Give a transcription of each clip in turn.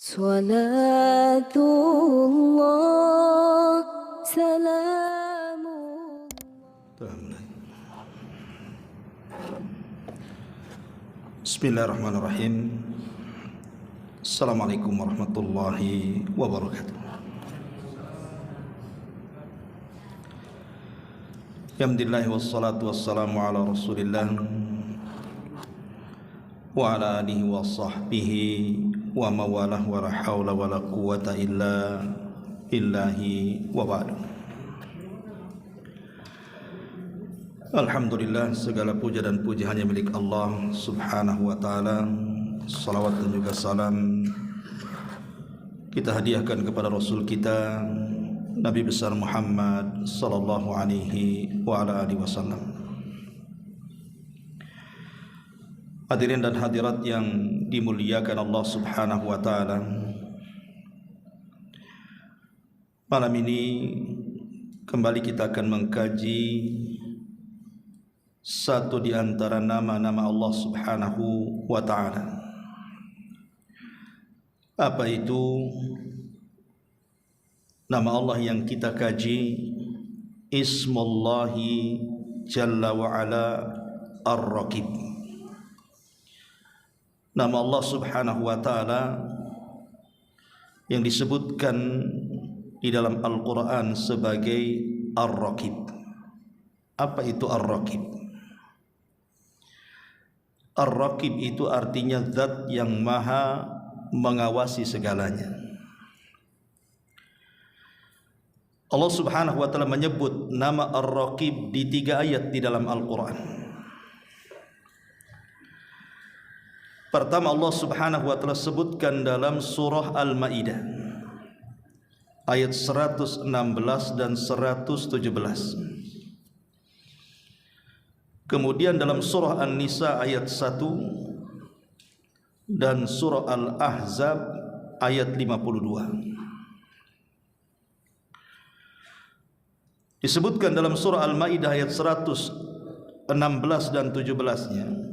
Salatullah, salamullah. Bismillahirrahmanirrahim. Assalamualaikum warahmatullahi wabarakatuh. Alhamdulillah wassalatu wassalamu ala rasulillah wa ala alihi wa sahbihi wa mawalah wa la hawla wa la quwata illa billahi wa ba'du. Alhamdulillah, segala puja dan puji hanya milik Allah subhanahu wa ta'ala. Salawat dan juga salam kita hadiahkan kepada Rasul kita Nabi besar Muhammad sallallahu alaihi wa ala alihi wasallam. Hadirin dan hadirat yang dimuliakan Allah subhanahu wa ta'ala, malam ini kembali kita akan mengkaji satu di antara nama-nama Allah subhanahu wa ta'ala. Apa itu nama Allah yang kita kaji? Ismullahi Jalla wa ala Ar-Raqib. Nama Allah subhanahu wa ta'ala yang disebutkan di dalam Al-Quran sebagai Ar-Raqib. Apa itu Ar-Raqib? Ar-Raqib itu artinya zat yang maha mengawasi segalanya. Allah subhanahu wa ta'ala menyebut nama Ar-Raqib di 3 ayat di dalam Al-Quran. Pertama, Allah subhanahu wa ta'ala sebutkan dalam surah Al-Ma'idah ayat 116 dan 117. Kemudian dalam surah An-Nisa ayat 1 dan surah Al-Ahzab ayat 52. Disebutkan dalam surah Al-Ma'idah ayat 116 dan 17-nya,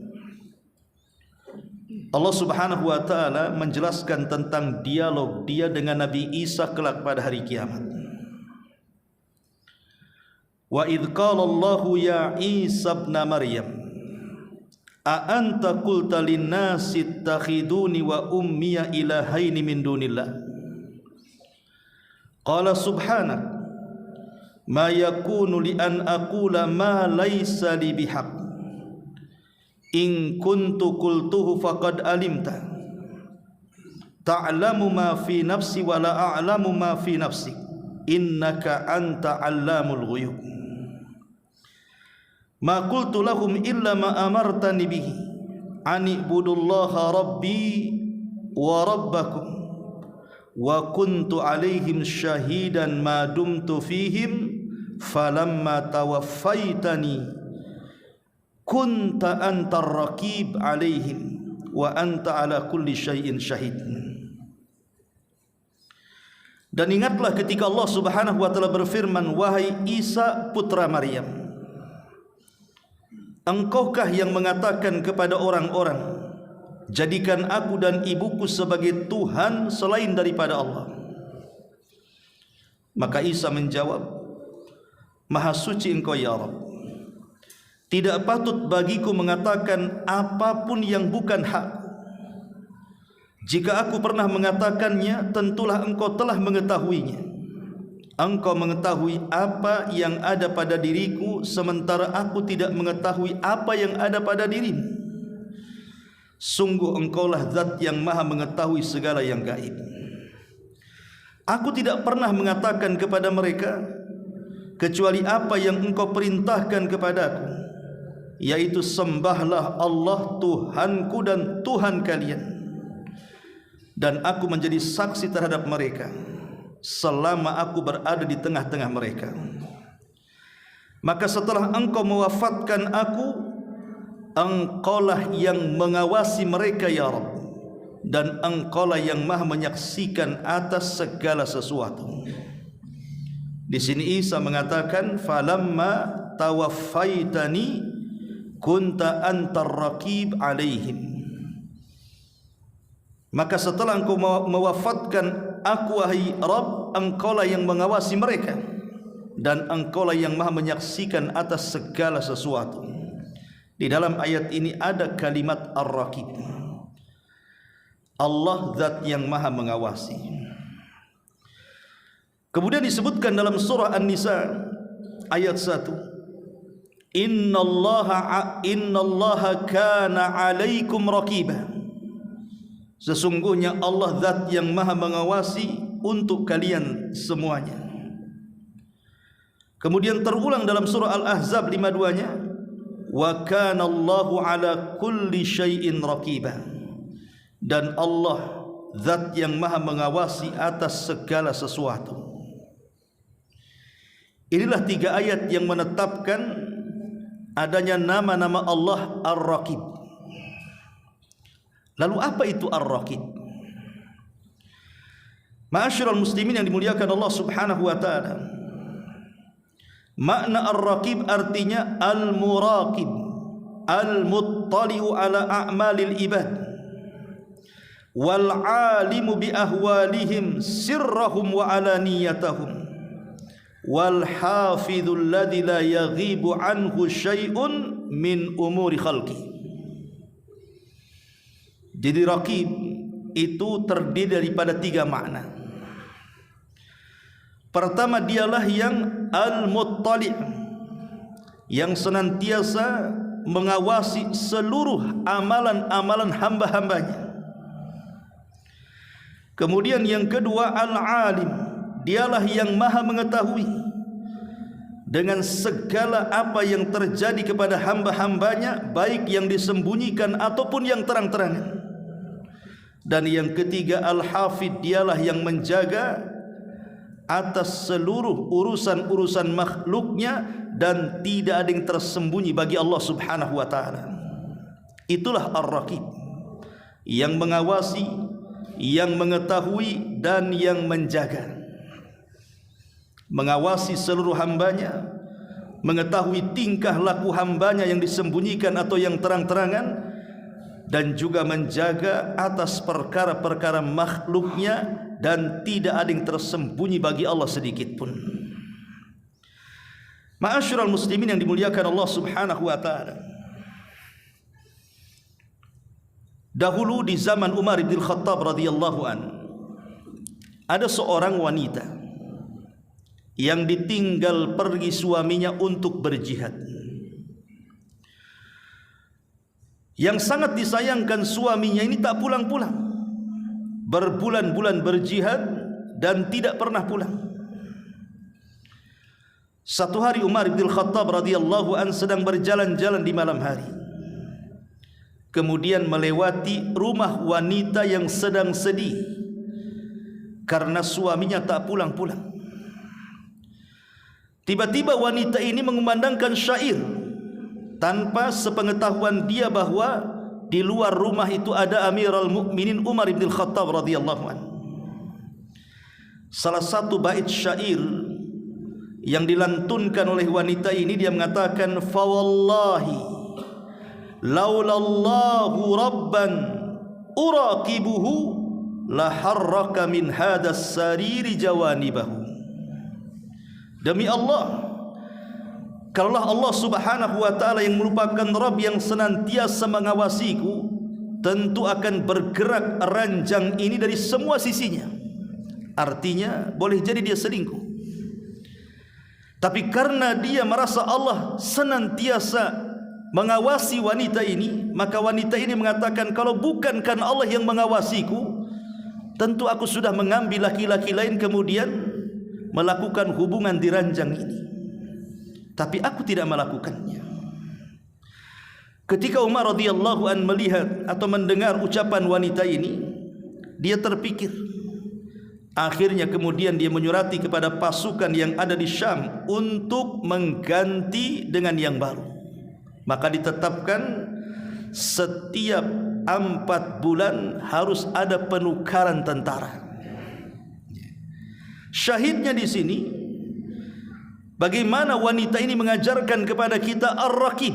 Allah subhanahu wa ta'ala menjelaskan tentang dialog dia dengan Nabi Isa kelak pada hari kiamat. Wa idh qala Allahu ya Isa ibn Maryam a anta qulta lin-nasi ittakhiduni wa ummiya ilahaini min dunillah qala subhanak ma yakunu li an aqula ma laysa li bihaq in kuntu qultuhu faqad alimta ta'lamu ma fi nafsi wa la a'lamu ma fi nafsi innaka anta 'allamul ghuyub ma qultu lahum illa ma amartani bihi an ibudullaha rabbi wa rabbakum wa kuntu 'alaihim syahidan ma dumtu fihim falamma tawaffaitani kunta antar raqib alaihim wa anta ala kulli syai'in syahid. Dan ingatlah ketika Allah subhanahu wa ta'ala berfirman, wahai Isa putra Maryam, engkaukah yang mengatakan kepada orang-orang, jadikan aku dan ibuku sebagai Tuhan selain daripada Allah? Maka Isa menjawab, maha suci engkau ya Rabb, tidak patut bagiku mengatakan apapun yang bukan hak. Jika aku pernah mengatakannya, tentulah engkau telah mengetahuinya. Engkau mengetahui apa yang ada pada diriku, sementara aku tidak mengetahui apa yang ada pada dirimu. Sungguh engkaulah zat yang maha mengetahui segala yang gaib. Aku tidak pernah mengatakan kepada mereka kecuali apa yang engkau perintahkan kepadaku, yaitu sembahlah Allah Tuhanku dan Tuhan kalian, dan aku menjadi saksi terhadap mereka selama aku berada di tengah-tengah mereka. Maka setelah engkau mewafatkan aku, engkaulah yang mengawasi mereka ya Rabb, dan engkaulah yang maha menyaksikan atas segala sesuatu. Di sini Isa mengatakan falamma tawaffaitani kunta antar raqib alaihim. maka setelah engkau mewafatkan aku wahai Rabb, engkaulah yang mengawasi mereka dan engkaulah yang maha menyaksikan atas segala sesuatu. Di dalam ayat ini ada kalimat Ar-Raqib, Allah zat yang maha mengawasi. Kemudian disebutkan dalam surah An-Nisa ayat 1, Innallaha kana 'alaikum raqiba. Sesungguhnya Allah zat yang maha mengawasi untuk kalian semuanya. Kemudian terulang dalam surah Al-Ahzab 52-nya, wa kana Allahu 'ala kulli syai'in raqiba. Dan Allah zat yang maha mengawasi atas segala sesuatu. Inilah 3 ayat yang menetapkan adanya nama-nama Allah Ar-Raqib. Lalu apa itu Ar-Raqib? Ma'asyiral muslimin yang dimuliakan Allah Subhanahu wa taala, makna Ar-Raqib artinya Al-Muraqib, Al-Muttali'u ala a'malil ibad, wal 'alimu bi ahwalihim sirrahum wa alaniyatahum, wal hafidhul ladzi la yaghibu anhu syai'un min umuri khalqi. Jadi Raqib itu terdiri daripada 3 makna. Pertama, dialah yang Al-Muttali', yang senantiasa mengawasi seluruh amalan-amalan hamba-hambanya. Kemudian yang kedua, Al-Alim, dialah yang maha mengetahui dengan segala apa yang terjadi kepada hamba-hambanya, baik yang disembunyikan ataupun yang terang-terangan. Dan yang ketiga, Al-Hafid, dialah yang menjaga atas seluruh urusan-urusan makhluknya dan tidak ada yang tersembunyi bagi Allah Subhanahu wa taala. Itulah Ar-Raqib, yang mengawasi, yang mengetahui dan yang menjaga. Mengawasi seluruh hambanya, mengetahui tingkah laku hambanya yang disembunyikan atau yang terang-terangan, dan juga menjaga atas perkara-perkara makhluknya dan tidak ada yang tersembunyi bagi Allah sedikit pun. Ma'asyiral muslimin yang dimuliakan Allah Subhanahu wa taala, dahulu di zaman Umar bin Khattab radhiyallahu an, ada seorang wanita yang ditinggal pergi suaminya untuk berjihad. Yang sangat disayangkan suaminya ini tak pulang-pulang, berbulan-bulan berjihad dan tidak pernah pulang. Satu hari Umar bin Khattab radhiyallahu an sedang berjalan-jalan di malam hari, kemudian melewati rumah wanita yang sedang sedih karena suaminya tak pulang-pulang. Tiba-tiba wanita ini mengumandangkan syair tanpa sepengetahuan dia bahwa di luar rumah itu ada Amirul Mukminin Umar bin Khattab radhiyallahu anhu. Salah satu bait syair yang dilantunkan oleh wanita ini, dia mengatakan, fa wallahi laulallahu rabban uraqibuhu la harraka min hadas sariri jawanibahu. Demi Allah, kalaulah Allah Subhanahu wa taala yang merupakan Rabb yang senantiasa mengawasiku, tentu akan bergerak ranjang ini dari semua sisinya. Artinya boleh jadi dia selingkuh, tapi karena dia merasa Allah senantiasa mengawasi wanita ini, maka wanita ini mengatakan, kalau bukan karena Allah yang mengawasiku, tentu aku sudah mengambil laki-laki lain kemudian melakukan hubungan di ranjang ini. Tapi aku tidak melakukannya. Ketika Umar radhiyallahu an melihat atau mendengar ucapan wanita ini, dia terpikir. Akhirnya kemudian dia menyurati kepada pasukan yang ada di Syam untuk mengganti dengan yang baru. Maka ditetapkan setiap 4 bulan harus ada penukaran tentara. Syahidnya di sini, bagaimana wanita ini mengajarkan kepada kita Ar-Raqib,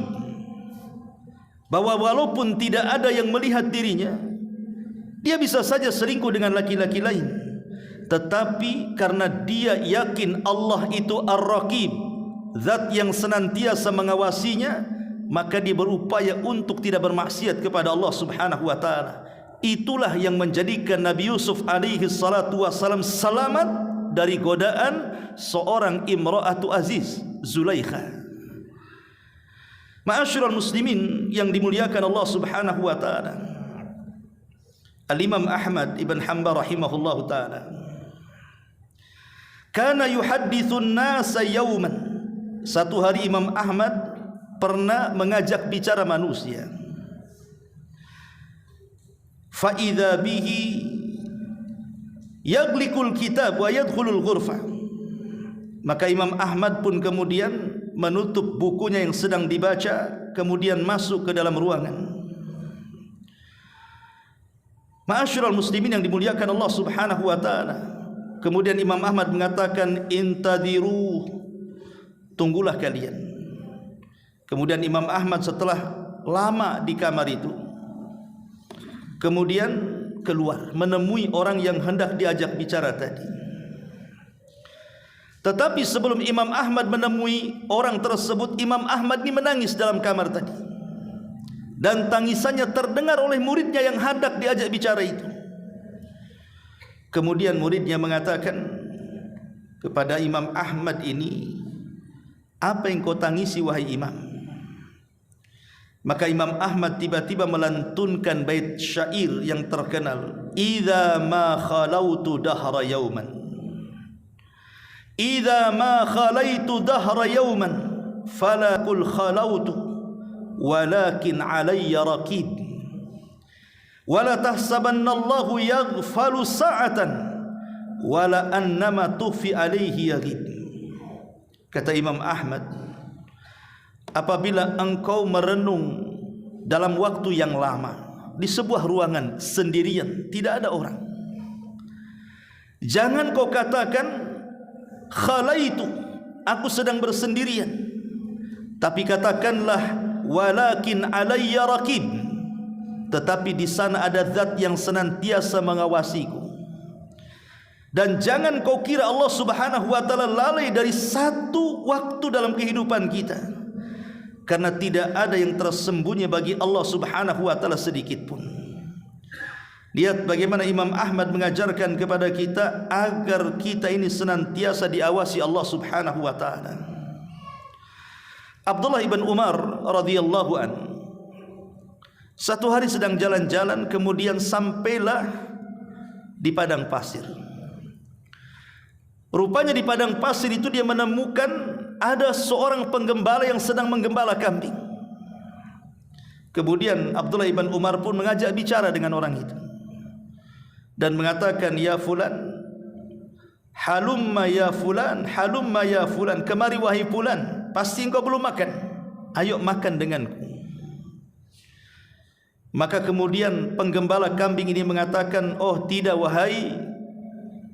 bahwa walaupun tidak ada yang melihat dirinya, Dia bisa saja selingkuh dengan laki-laki lain, tetapi karena dia yakin Allah itu Ar-Raqib, zat yang senantiasa mengawasinya, maka dia berupaya untuk tidak bermaksiat kepada Allah Subhanahu wa taala. Itulah yang menjadikan Nabi Yusuf alaihi salatu wasalam selamat dari godaan seorang imra'atu aziz, Zulaikha. Ma'asyiral muslimin yang dimuliakan Allah Subhanahu wa taala, Al-Imam Ahmad ibn Hanbal rahimahullahu taala kana yuhadditsun nasa yawman. Satu hari Imam Ahmad pernah mengajak bicara manusia. Fa idza bihi yaglikul kitab wa yadkhulul ghurfah. Maka Imam Ahmad pun kemudian menutup bukunya yang sedang dibaca, kemudian masuk ke dalam ruangan. Ma'asyiral muslimin yang dimuliakan Allah Subhanahu wa taala. Kemudian Imam Ahmad mengatakan, intadiru, tunggulah kalian. Kemudian Imam Ahmad setelah lama di kamar itu, kemudian keluar menemui orang yang hendak diajak bicara tadi. Tetapi sebelum Imam Ahmad menemui orang tersebut, Imam Ahmad ini menangis dalam kamar tadi, dan tangisannya terdengar oleh muridnya yang hendak diajak bicara itu. Kemudian muridnya mengatakan kepada Imam Ahmad ini, apa yang kau tangisi wahai Imam? Maka Imam Ahmad tiba-tiba melantunkan bait syair yang terkenal, idza ma khalautu dahra yauman, idza ma khalaitu dahra yauman fala kul khalautu walakin alayya raqib wala tahsabanna Allahu yaghfalu sa'atan wala annama tufi alayhi yaghib. Kata Imam Ahmad, apabila engkau merenung dalam waktu yang lama di sebuah ruangan sendirian, tidak ada orang, jangan kau katakan khalaitu, aku sedang bersendirian, tapi katakanlah walakin alayya raqib, tetapi di sana ada zat yang senantiasa mengawasiku. Dan jangan kau kira Allah Subhanahu wa taala lalai dari satu waktu dalam kehidupan kita, karena tidak ada yang tersembunyi bagi Allah Subhanahu wa taala sedikit pun. Lihat bagaimana Imam Ahmad mengajarkan kepada kita agar kita ini senantiasa diawasi Allah Subhanahu wa taala. Abdullah ibn Umar radhiyallahu an satu hari sedang jalan-jalan, kemudian sampailah di padang pasir. Rupanya di padang pasir itu dia menemukan ada seorang penggembala yang sedang menggembala kambing. Kemudian Abdullah ibn Umar pun mengajak bicara dengan orang itu dan mengatakan, ya fulan, halumma ya fulan, halumma ya fulan, kemari wahai fulan, pasti engkau belum makan, ayo makan denganku. Maka kemudian penggembala kambing ini mengatakan, oh tidak wahai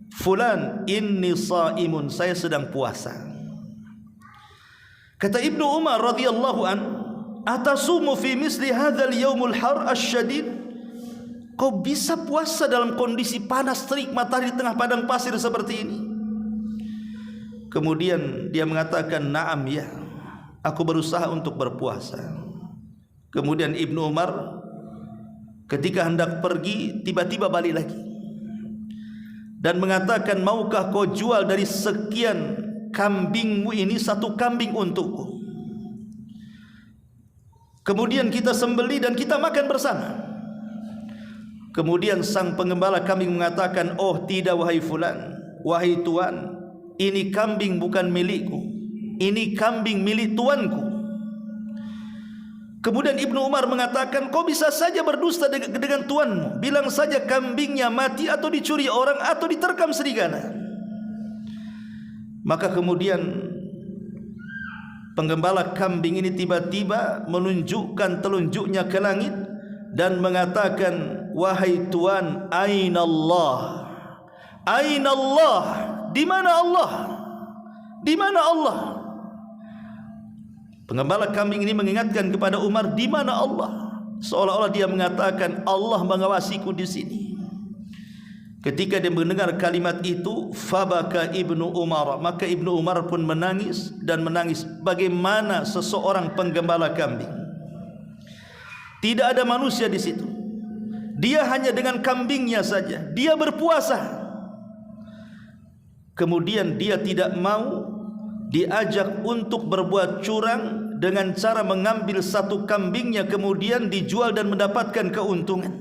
fulan, inni shaimun, saya sedang puasa. Kata Ibnu Umar radhiyallahu an, atasumu fi misli hadzal yaumul har asyadid, kau bisa puasa dalam kondisi panas terik matahari di tengah padang pasir seperti ini? Kemudian dia mengatakan, na'am ya, aku berusaha untuk berpuasa. Kemudian Ibnu Umar ketika hendak pergi, tiba-tiba balik lagi dan mengatakan, maukah kau jual dari sekian kambingmu ini satu kambing untukku? Kemudian kita sembelih dan kita makan bersama. Kemudian sang penggembala kambing mengatakan, oh tidak wahai fulan, wahai tuan, ini kambing bukan milikku, ini kambing milik tuanku. Kemudian Ibnu Umar mengatakan, kau bisa saja berdusta dengan tuanmu, bilang saja kambingnya mati atau dicuri orang atau diterkam serigala. Maka kemudian penggembala kambing ini tiba-tiba menunjukkan telunjuknya ke langit dan mengatakan, wahai tuan, aina Allah, aina Allah, di mana Allah, di mana Allah? Penggembala kambing ini mengingatkan kepada Umar, di mana Allah? Seolah-olah dia mengatakan, Allah mengawasiku di sini. Ketika dia mendengar kalimat itu, fabaka Ibnu Umar, maka Ibnu Umar pun menangis dan menangis bagaimana seseorang penggembala kambing. Tidak ada manusia di situ. Dia hanya dengan kambingnya saja. Dia berpuasa. Kemudian dia tidak mau diajak untuk berbuat curang dengan cara mengambil satu kambingnya kemudian dijual dan mendapatkan keuntungan.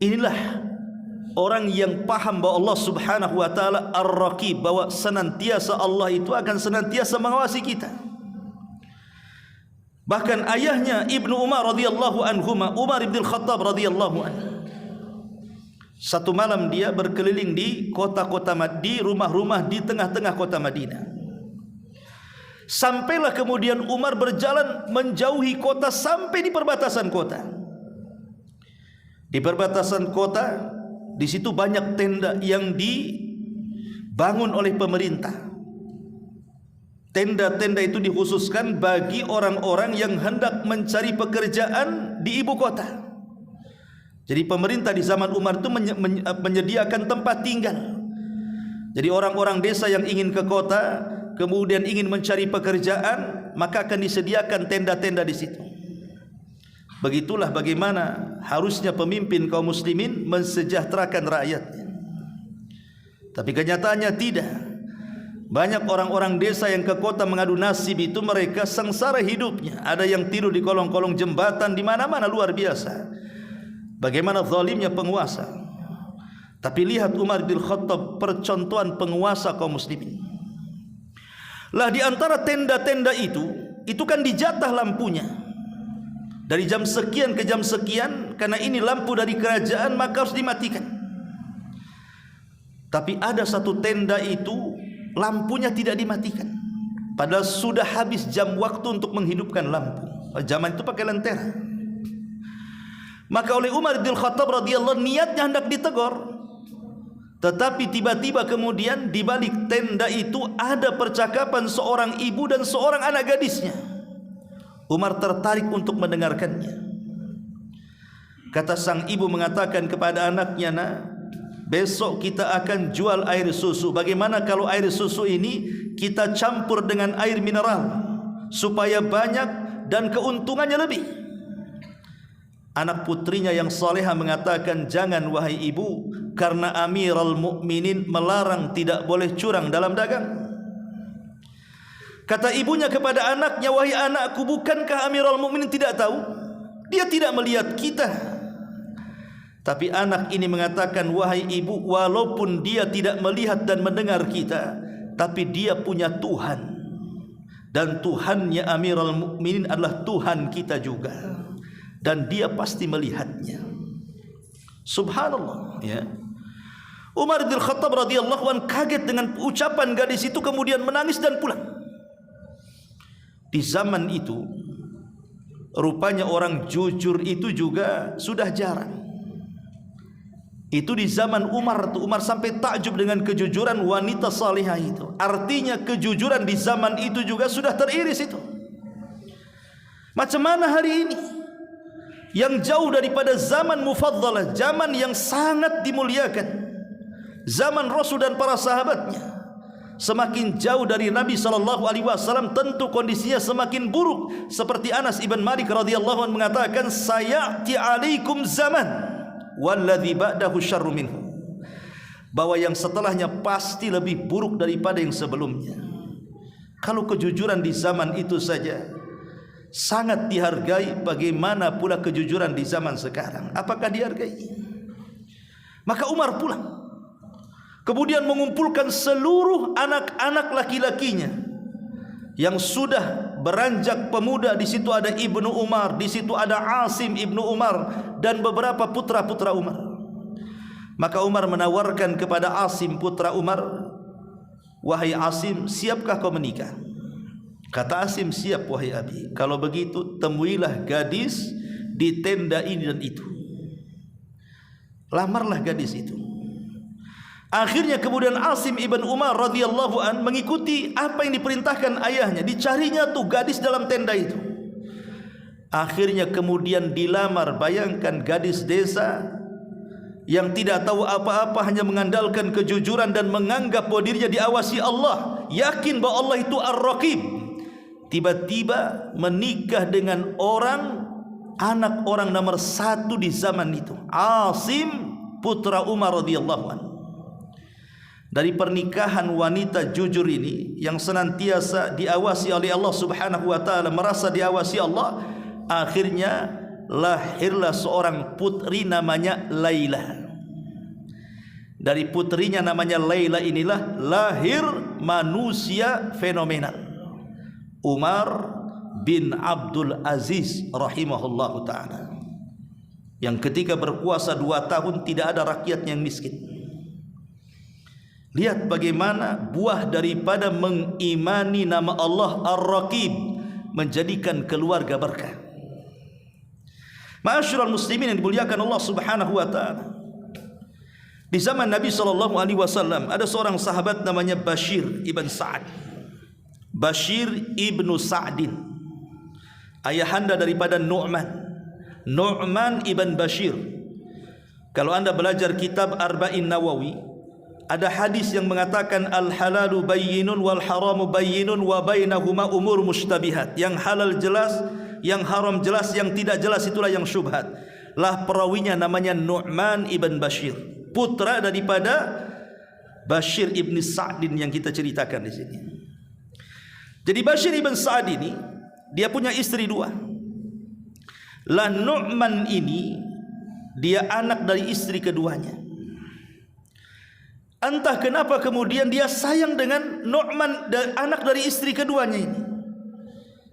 Inilah orang yang paham bahwa Allah Subhanahu wa taala Ar-Raqib, bahwa senantiasa Allah itu akan senantiasa mengawasi kita. Bahkan ayahnya Ibnu Umar radhiyallahu anhuma, Umar bin Khattab radhiyallahu anhu, satu malam dia berkeliling di kota-kota, di rumah-rumah di tengah-tengah kota Madinah. Sampailah kemudian Umar berjalan menjauhi kota sampai di perbatasan kota. Di perbatasan kota, di situ banyak tenda yang dibangun oleh pemerintah. Tenda-tenda itu dikhususkan bagi orang-orang yang hendak mencari pekerjaan di ibu kota. Jadi pemerintah di zaman Umar itu menyediakan tempat tinggal. Jadi orang-orang desa yang ingin ke kota, kemudian ingin mencari pekerjaan, maka akan disediakan tenda-tenda di situ. Begitulah bagaimana harusnya pemimpin kaum muslimin mensejahterakan rakyatnya. Tapi kenyataannya tidak. Banyak orang-orang desa yang ke kota mengadu nasib itu mereka sengsara hidupnya. Ada yang tidur di kolong-kolong jembatan, di mana-mana, luar biasa. Bagaimana zalimnya penguasa. Tapi lihat Umar bin Khattab, percontohan penguasa kaum muslimin. Lah di antara tenda-tenda itu kan dijatah lampunya. Dari jam sekian ke jam sekian, karena ini lampu dari kerajaan maka harus dimatikan. Tapi ada satu tenda itu lampunya tidak dimatikan, padahal sudah habis jam waktu untuk menghidupkan lampu. Zaman itu pakai lentera. Maka oleh Umar bin Khattab radhiyallahu niatnya hendak ditegur, tetapi tiba-tiba kemudian di balik tenda itu ada percakapan seorang ibu dan seorang anak gadisnya. Umar tertarik untuk mendengarkannya. Kata sang ibu mengatakan kepada anaknya, "Nak, besok kita akan jual air susu. Bagaimana kalau air susu ini kita campur dengan air mineral supaya banyak dan keuntungannya lebih?" Anak putrinya yang salehah mengatakan, "Jangan wahai ibu, karena Amirul Mukminin melarang tidak boleh curang dalam dagang." Kata ibunya kepada anaknya, "Wahai anakku, bukankah Amirul Mukminin tidak tahu? Dia tidak melihat kita." Tapi anak ini mengatakan, "Wahai ibu, walaupun dia tidak melihat dan mendengar kita, tapi dia punya Tuhan. Dan Tuhannya Amirul Mukminin adalah Tuhan kita juga. Dan dia pasti melihatnya." Subhanallah, ya. Umar bin Khattab radhiyallahu anhu kaget dengan ucapan gadis itu, kemudian menangis dan pulang. Di zaman itu rupanya orang jujur itu juga sudah jarang. Itu di zaman Umar tuh, Umar sampai takjub dengan kejujuran wanita salihah itu. Artinya kejujuran di zaman itu juga sudah teriris itu. Macam mana hari ini yang jauh daripada zaman mufaddalah, zaman yang sangat dimuliakan, zaman Rasul dan para sahabatnya, semakin jauh dari Nabi SAW, tentu kondisinya semakin buruk. Seperti Anas ibn Malik radhiyallahu anhu mengatakan, "Sayati alaikum zaman walladzi ba'dahu syarru minhu." Bahwa yang setelahnya pasti lebih buruk daripada yang sebelumnya. Kalau kejujuran di zaman itu saja sangat dihargai, bagaimana pula kejujuran di zaman sekarang? Apakah dihargai? Maka Umar pulang, kemudian mengumpulkan seluruh anak-anak laki-lakinya yang sudah beranjak pemuda. Di situ ada Ibnu Umar, di situ ada Asim Ibnu Umar dan beberapa putra-putra Umar. Maka Umar menawarkan kepada Asim putra Umar, "Wahai Asim, siapkah kau menikah?" Kata Asim, "Siap wahai abi." "Kalau begitu temuilah gadis di tenda ini dan itu." Lamarlah gadis itu. Akhirnya kemudian Asim ibn Umar radhiyallahu an mengikuti apa yang diperintahkan ayahnya. Dicarinya tuh gadis dalam tenda itu. Akhirnya kemudian dilamar. Bayangkan gadis desa yang tidak tahu apa-apa, hanya mengandalkan kejujuran dan menganggap bahwa dirinya diawasi Allah, yakin bahwa Allah itu Ar-Raqib, tiba-tiba menikah dengan anak orang nomor 1 di zaman itu, Asim putra Umar radhiyallahu anhu. Dari pernikahan wanita jujur ini yang senantiasa diawasi oleh Allah Subhanahu wa taala, merasa diawasi Allah, akhirnya lahirlah seorang putri namanya Laila. Dari putrinya namanya Laila inilah lahir manusia fenomenal, Umar bin Abdul Aziz rahimahullahu ta'ala, yang ketika berkuasa 2 tahun tidak ada rakyat yang miskin. Lihat bagaimana buah daripada mengimani nama Allah Ar-Raqib menjadikan keluarga berkah. Ma'asyiral muslimin yang dimuliakan Allah Subhanahu wa taala, di zaman Nabi SAW ada seorang sahabat namanya Bashir ibn Sa'ad. Bashir ibnu Sa'din, ayahanda daripada Nu'man ibn Bashir. Kalau anda belajar kitab Arba'in Nawawi, ada hadis yang mengatakan al-halalu bayyinun wal haramu bayyinun wa bainahuma umur mushtabihat. Yang halal jelas, yang haram jelas, yang tidak jelas itulah yang syubhat. Lah perawinya namanya Nu'man ibn Bashir, putra daripada Bashir ibn Sa'din yang kita ceritakan di sini. Jadi Bashir ibn Sa'd ini dia punya istri 2. Lah Nu'man ini dia anak dari istri keduanya. Entah kenapa kemudian dia sayang dengan Nu'man, anak dari istri keduanya ini.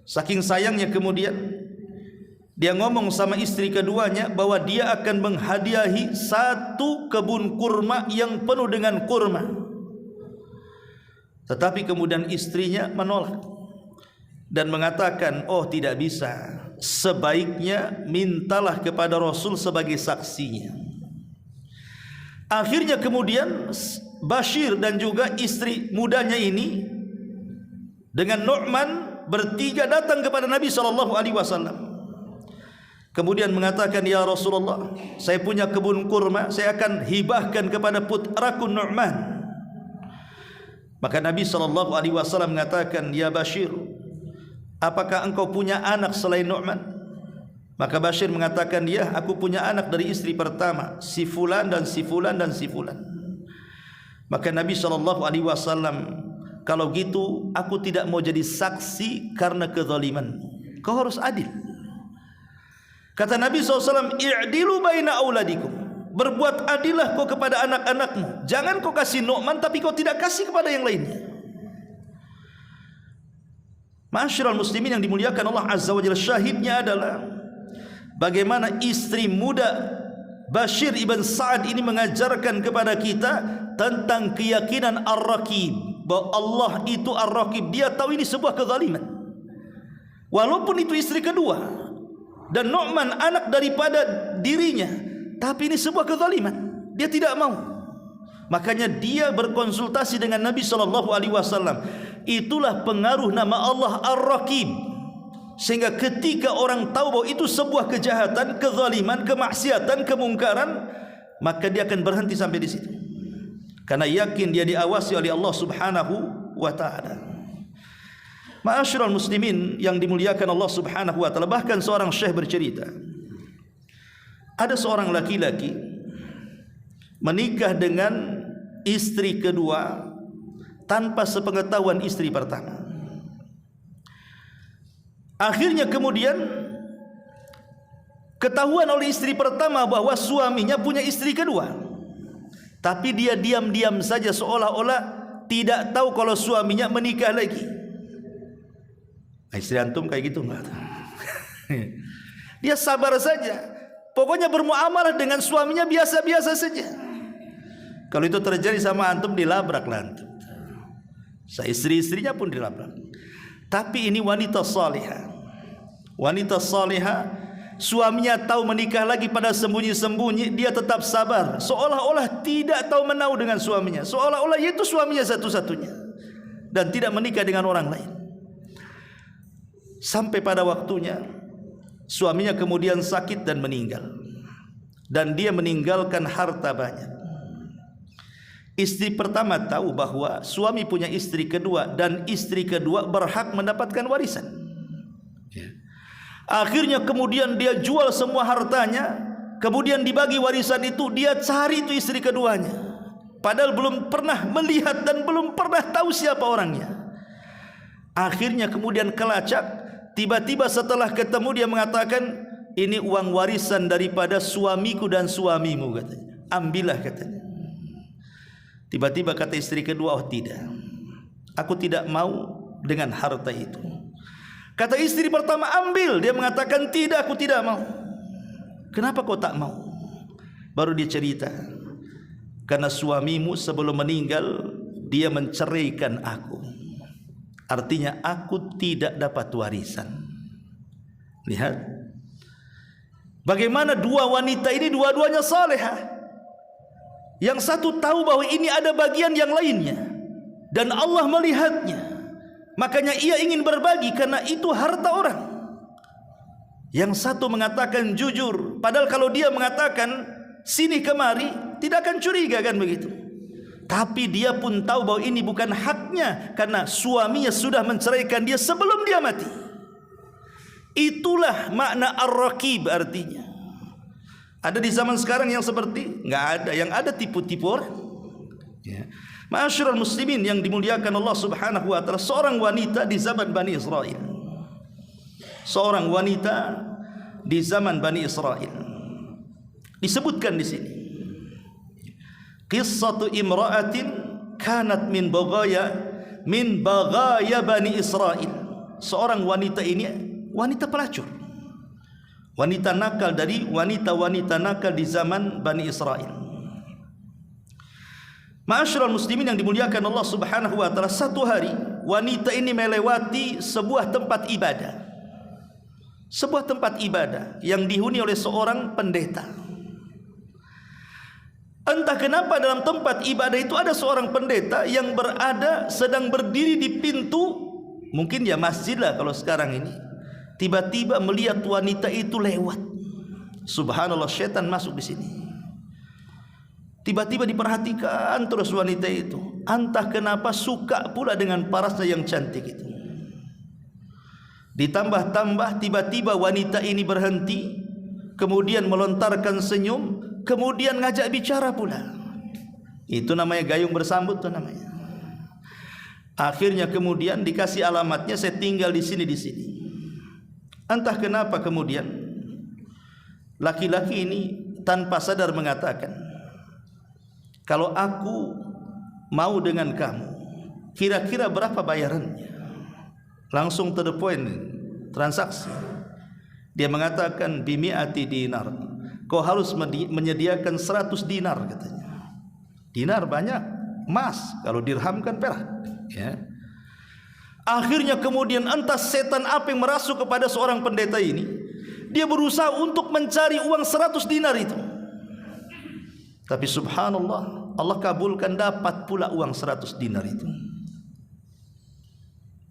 Saking sayangnya kemudian dia ngomong sama istri keduanya bahwa dia akan menghadiahi 1 kebun kurma yang penuh dengan kurma. Tetapi kemudian istrinya menolak dan mengatakan, oh tidak bisa, sebaiknya mintalah kepada Rasul sebagai saksinya. Akhirnya kemudian Bashir dan juga istri mudanya ini dengan Nu'man bertiga datang kepada Nabi SAW. Kemudian mengatakan, ya Rasulullah, saya punya kebun kurma, saya akan hibahkan kepada putraku Nu'man. Maka Nabi SAW mengatakan, ya Bashir, apakah engkau punya anak selain Nu'man? Maka Bashir mengatakan, ya, aku punya anak dari istri pertama, si fulan dan si fulan dan si fulan. Maka Nabi SAW, kalau gitu aku tidak mau jadi saksi karena kezaliman. Kau harus adil. Kata Nabi SAW, i'dilu baina auladikum, berbuat adillah kau kepada anak-anakmu. Jangan kau kasih Nu'man tapi kau tidak kasih kepada yang lainnya. Ma'asyiral muslimin yang dimuliakan Allah Azza wa Jalla, syahidnya adalah bagaimana istri muda Bashir ibn Sa'ad ini mengajarkan kepada kita tentang keyakinan Ar-Raqib, bahwa Allah itu Ar-Raqib. Dia tahu ini sebuah kezaliman, walaupun itu istri kedua dan Nu'man anak daripada dirinya, tapi ini sebuah kezaliman. Dia tidak mau. Makanya dia berkonsultasi dengan Nabi SAW. Itulah pengaruh nama Allah Ar-Raqib, sehingga ketika orang tahu bahwa itu sebuah kejahatan, kezaliman, kemaksiatan, kemungkaran, maka dia akan berhenti sampai di situ, karena yakin dia diawasi oleh Allah Subhanahu wa taala. Ma'asyiral muslimin yang dimuliakan Allah Subhanahu wa taala, bahkan seorang syekh bercerita, ada seorang laki-laki menikah dengan istri kedua tanpa sepengetahuan istri pertama. Akhirnya kemudian ketahuan oleh istri pertama bahwa suaminya punya istri kedua, tapi dia diam-diam saja seolah-olah tidak tahu kalau suaminya menikah lagi. Istri antum kayak gitu enggak? Dia sabar saja, pokoknya bermuamalah dengan suaminya biasa-biasa saja. Kalau itu terjadi sama antum, dilabrak lah antum. Istri-istrinya pun dilabrak. Tapi ini wanita salihah. Wanita salihah, suaminya tahu menikah lagi pada sembunyi-sembunyi, dia tetap sabar, seolah-olah tidak tahu menau dengan suaminya, seolah-olah itu suaminya satu-satunya, dan tidak menikah dengan orang lain. Sampai pada waktunya suaminya kemudian sakit dan meninggal. dan dia meninggalkan harta banyak. Istri pertama tahu bahwa suami punya istri kedua dan istri kedua berhak mendapatkan warisan. Akhirnya kemudian dia jual semua hartanya, kemudian dibagi warisan itu, dia cari itu istri keduanya, padahal belum pernah melihat dan belum pernah tahu siapa orangnya. Akhirnya kemudian kelacak, tiba-tiba setelah ketemu dia mengatakan, ini uang warisan daripada suamiku dan suamimu, katanya. Ambillah, katanya. Tiba-tiba kata istri kedua, oh tidak, aku tidak mau dengan harta itu. Kata istri pertama, ambil. Dia mengatakan, tidak, aku tidak mau. Kenapa kau tak mau? Baru dia cerita, karena suamimu sebelum meninggal dia menceraikan aku. Artinya aku tidak dapat warisan. Lihat bagaimana dua wanita ini dua-duanya salehah. Yang satu tahu bahwa ini ada bagian yang lainnya dan Allah melihatnya, makanya ia ingin berbagi karena itu harta orang. Yang satu mengatakan jujur, padahal kalau dia mengatakan sini kemari tidak akan curiga, kan begitu. Tapi dia pun tahu bahwa ini bukan haknya karena suaminya sudah menceraikan dia sebelum dia mati. Itulah makna ar-raqib artinya. Ada di zaman sekarang yang seperti? Enggak ada, yang ada tipu-tipu orang. Ya. Ma'asyiral muslimin yang dimuliakan Allah Subhanahu wa taala, seorang wanita di zaman Bani Israel. Seorang wanita di zaman Bani Israel. Disebutkan di sini. Qissatu imra'atin kanat min baghaya Bani Israel. Seorang wanita ini wanita pelacur, wanita nakal dari wanita-wanita nakal di zaman Bani Israel. Ma'asyiral muslimin yang dimuliakan Allah Subhanahu wa taala, satu hari wanita ini melewati sebuah tempat ibadah. Sebuah tempat ibadah yang dihuni oleh seorang pendeta. Entah kenapa dalam tempat ibadah itu ada seorang pendeta yang berada sedang berdiri di pintu, mungkin ya masjid lah kalau sekarang ini. Tiba-tiba melihat wanita itu lewat. Subhanallah, syaitan masuk di sini. Tiba-tiba diperhatikan terus wanita itu. Entah kenapa suka pula dengan parasnya yang cantik itu. Ditambah-tambah tiba-tiba wanita ini berhenti, kemudian melontarkan senyum, kemudian ngajak bicara pula. Itu namanya gayung bersambut tuh namanya. Akhirnya kemudian dikasih alamatnya, saya tinggal di sini di sini. Entah kenapa kemudian laki-laki ini tanpa sadar mengatakan, kalau aku mau dengan kamu, kira-kira berapa bayarannya? Langsung to the point, transaksi. Dia mengatakan bimi'ati dinar. Kau harus menyediakan 100 dinar, katanya. Dinar banyak, emas. Kalau dirham kan perak, ya. Akhirnya kemudian entah setan apa yang merasuk kepada seorang pendeta ini. Dia berusaha untuk mencari uang 100 dinar itu. Tapi subhanallah, Allah kabulkan, dapat pula uang 100 dinar itu.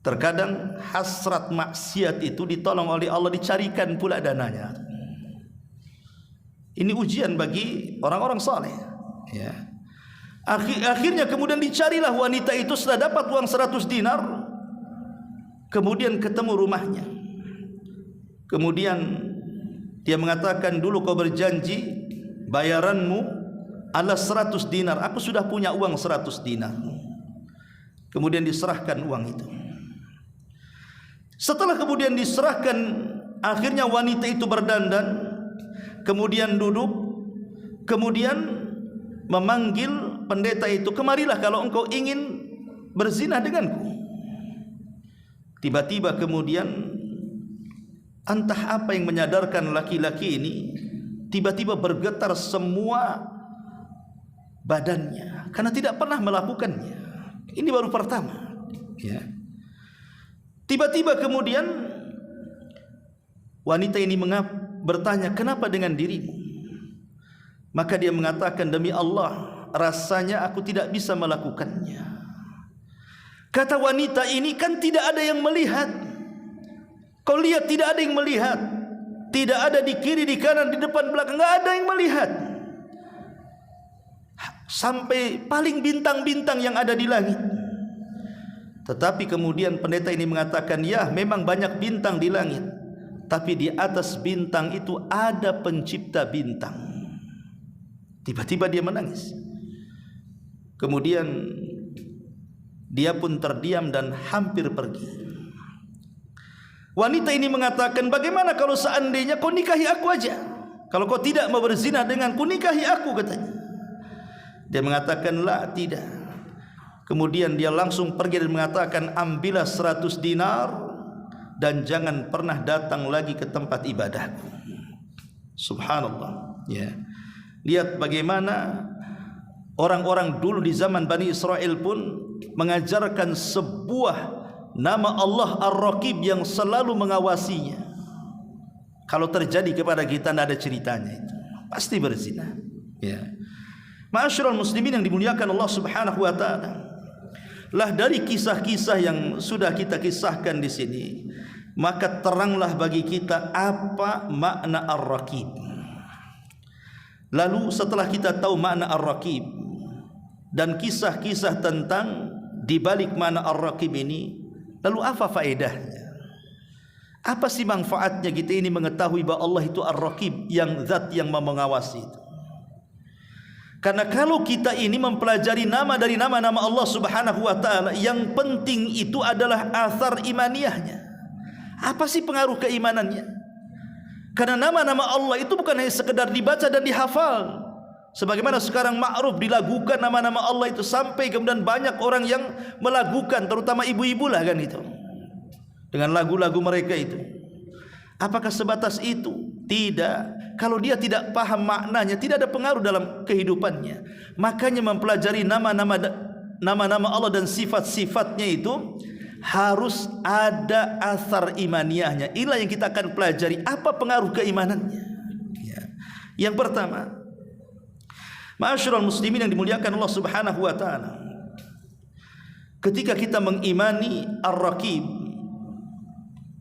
Terkadang hasrat maksiat itu ditolong oleh Allah, dicarikan pula dananya. Ini ujian bagi orang-orang saleh, ya. Akhirnya kemudian dicarilah wanita itu, setelah dapat uang 100 dinar. Kemudian ketemu rumahnya. Kemudian dia mengatakan, dulu kau berjanji bayaranmu adalah 100 dinar. Aku sudah punya uang 100 dinar. Kemudian diserahkan uang itu. Setelah kemudian diserahkan, akhirnya wanita itu berdandan, kemudian duduk, kemudian memanggil pendeta itu, kemarilah kalau engkau ingin berzina denganku. Tiba-tiba kemudian entah apa yang menyadarkan laki-laki ini, tiba-tiba bergetar semua badannya karena tidak pernah melakukannya. Ini baru pertama, ya. Tiba-tiba kemudian wanita ini bertanya, kenapa dengan dirimu? Maka dia mengatakan, demi Allah, rasanya aku tidak bisa melakukannya. Kata wanita ini, kan tidak ada yang melihat. Kau lihat tidak ada yang melihat. Tidak ada di kiri, di kanan, di depan, belakang, enggak ada yang melihat. Sampai paling bintang-bintang yang ada di langit. Tetapi kemudian pendeta ini mengatakan, ya memang banyak bintang di langit, tapi di atas bintang itu ada pencipta bintang. Tiba-tiba dia menangis. Kemudian dia pun terdiam dan hampir pergi. Wanita ini mengatakan, bagaimana kalau seandainya kau nikahi aku aja? Kalau kau tidak mau berzina denganku, nikahi aku, katanya. Dia mengatakan, la, tidak. Kemudian dia langsung pergi dan mengatakan, ambillah 100 dinar dan jangan pernah datang lagi ke tempat ibadahku. Subhanallah. Ya. Lihat bagaimana orang-orang dulu di zaman Bani Israel pun mengajarkan sebuah nama Allah Ar-Raqib yang selalu mengawasinya. Kalau terjadi kepada kita tidak ada ceritanya itu, pasti berzina. Ya. Ma'asyiral muslimin yang dimuliakan Allah Subhanahu wa taala. Lah dari kisah-kisah yang sudah kita kisahkan di sini, maka teranglah bagi kita apa makna Ar-Raqib. Lalu setelah kita tahu makna Ar-Raqib dan kisah-kisah tentang di balik makna Ar-Raqib ini, lalu apa faedahnya? Apa sih manfaatnya kita ini mengetahui bahwa Allah itu Ar-Raqib, yang zat yang mengawasi itu? Karena kalau kita ini mempelajari nama dari nama-nama Allah Subhanahu wa taala, yang penting itu adalah athar imaniyahnya. Apa sih pengaruh keimanannya? Karena nama-nama Allah itu bukan hanya sekedar dibaca dan dihafal. Sebagaimana sekarang ma'ruf dilagukan nama-nama Allah itu, sampai kemudian banyak orang yang melagukan, terutama ibu-ibu lah kan itu, dengan lagu-lagu mereka itu. Apakah sebatas itu? Tidak. Kalau dia tidak paham maknanya, tidak ada pengaruh dalam kehidupannya. Makanya mempelajari nama-nama Allah dan sifat-sifatnya itu harus ada asar imaniyahnya. Inilah yang kita akan pelajari, apa pengaruh keimanannya. Ya. Yang pertama, ma'asyiral muslimin yang dimuliakan Allah Subhanahu wa taala, ketika kita mengimani Ar-Raqib,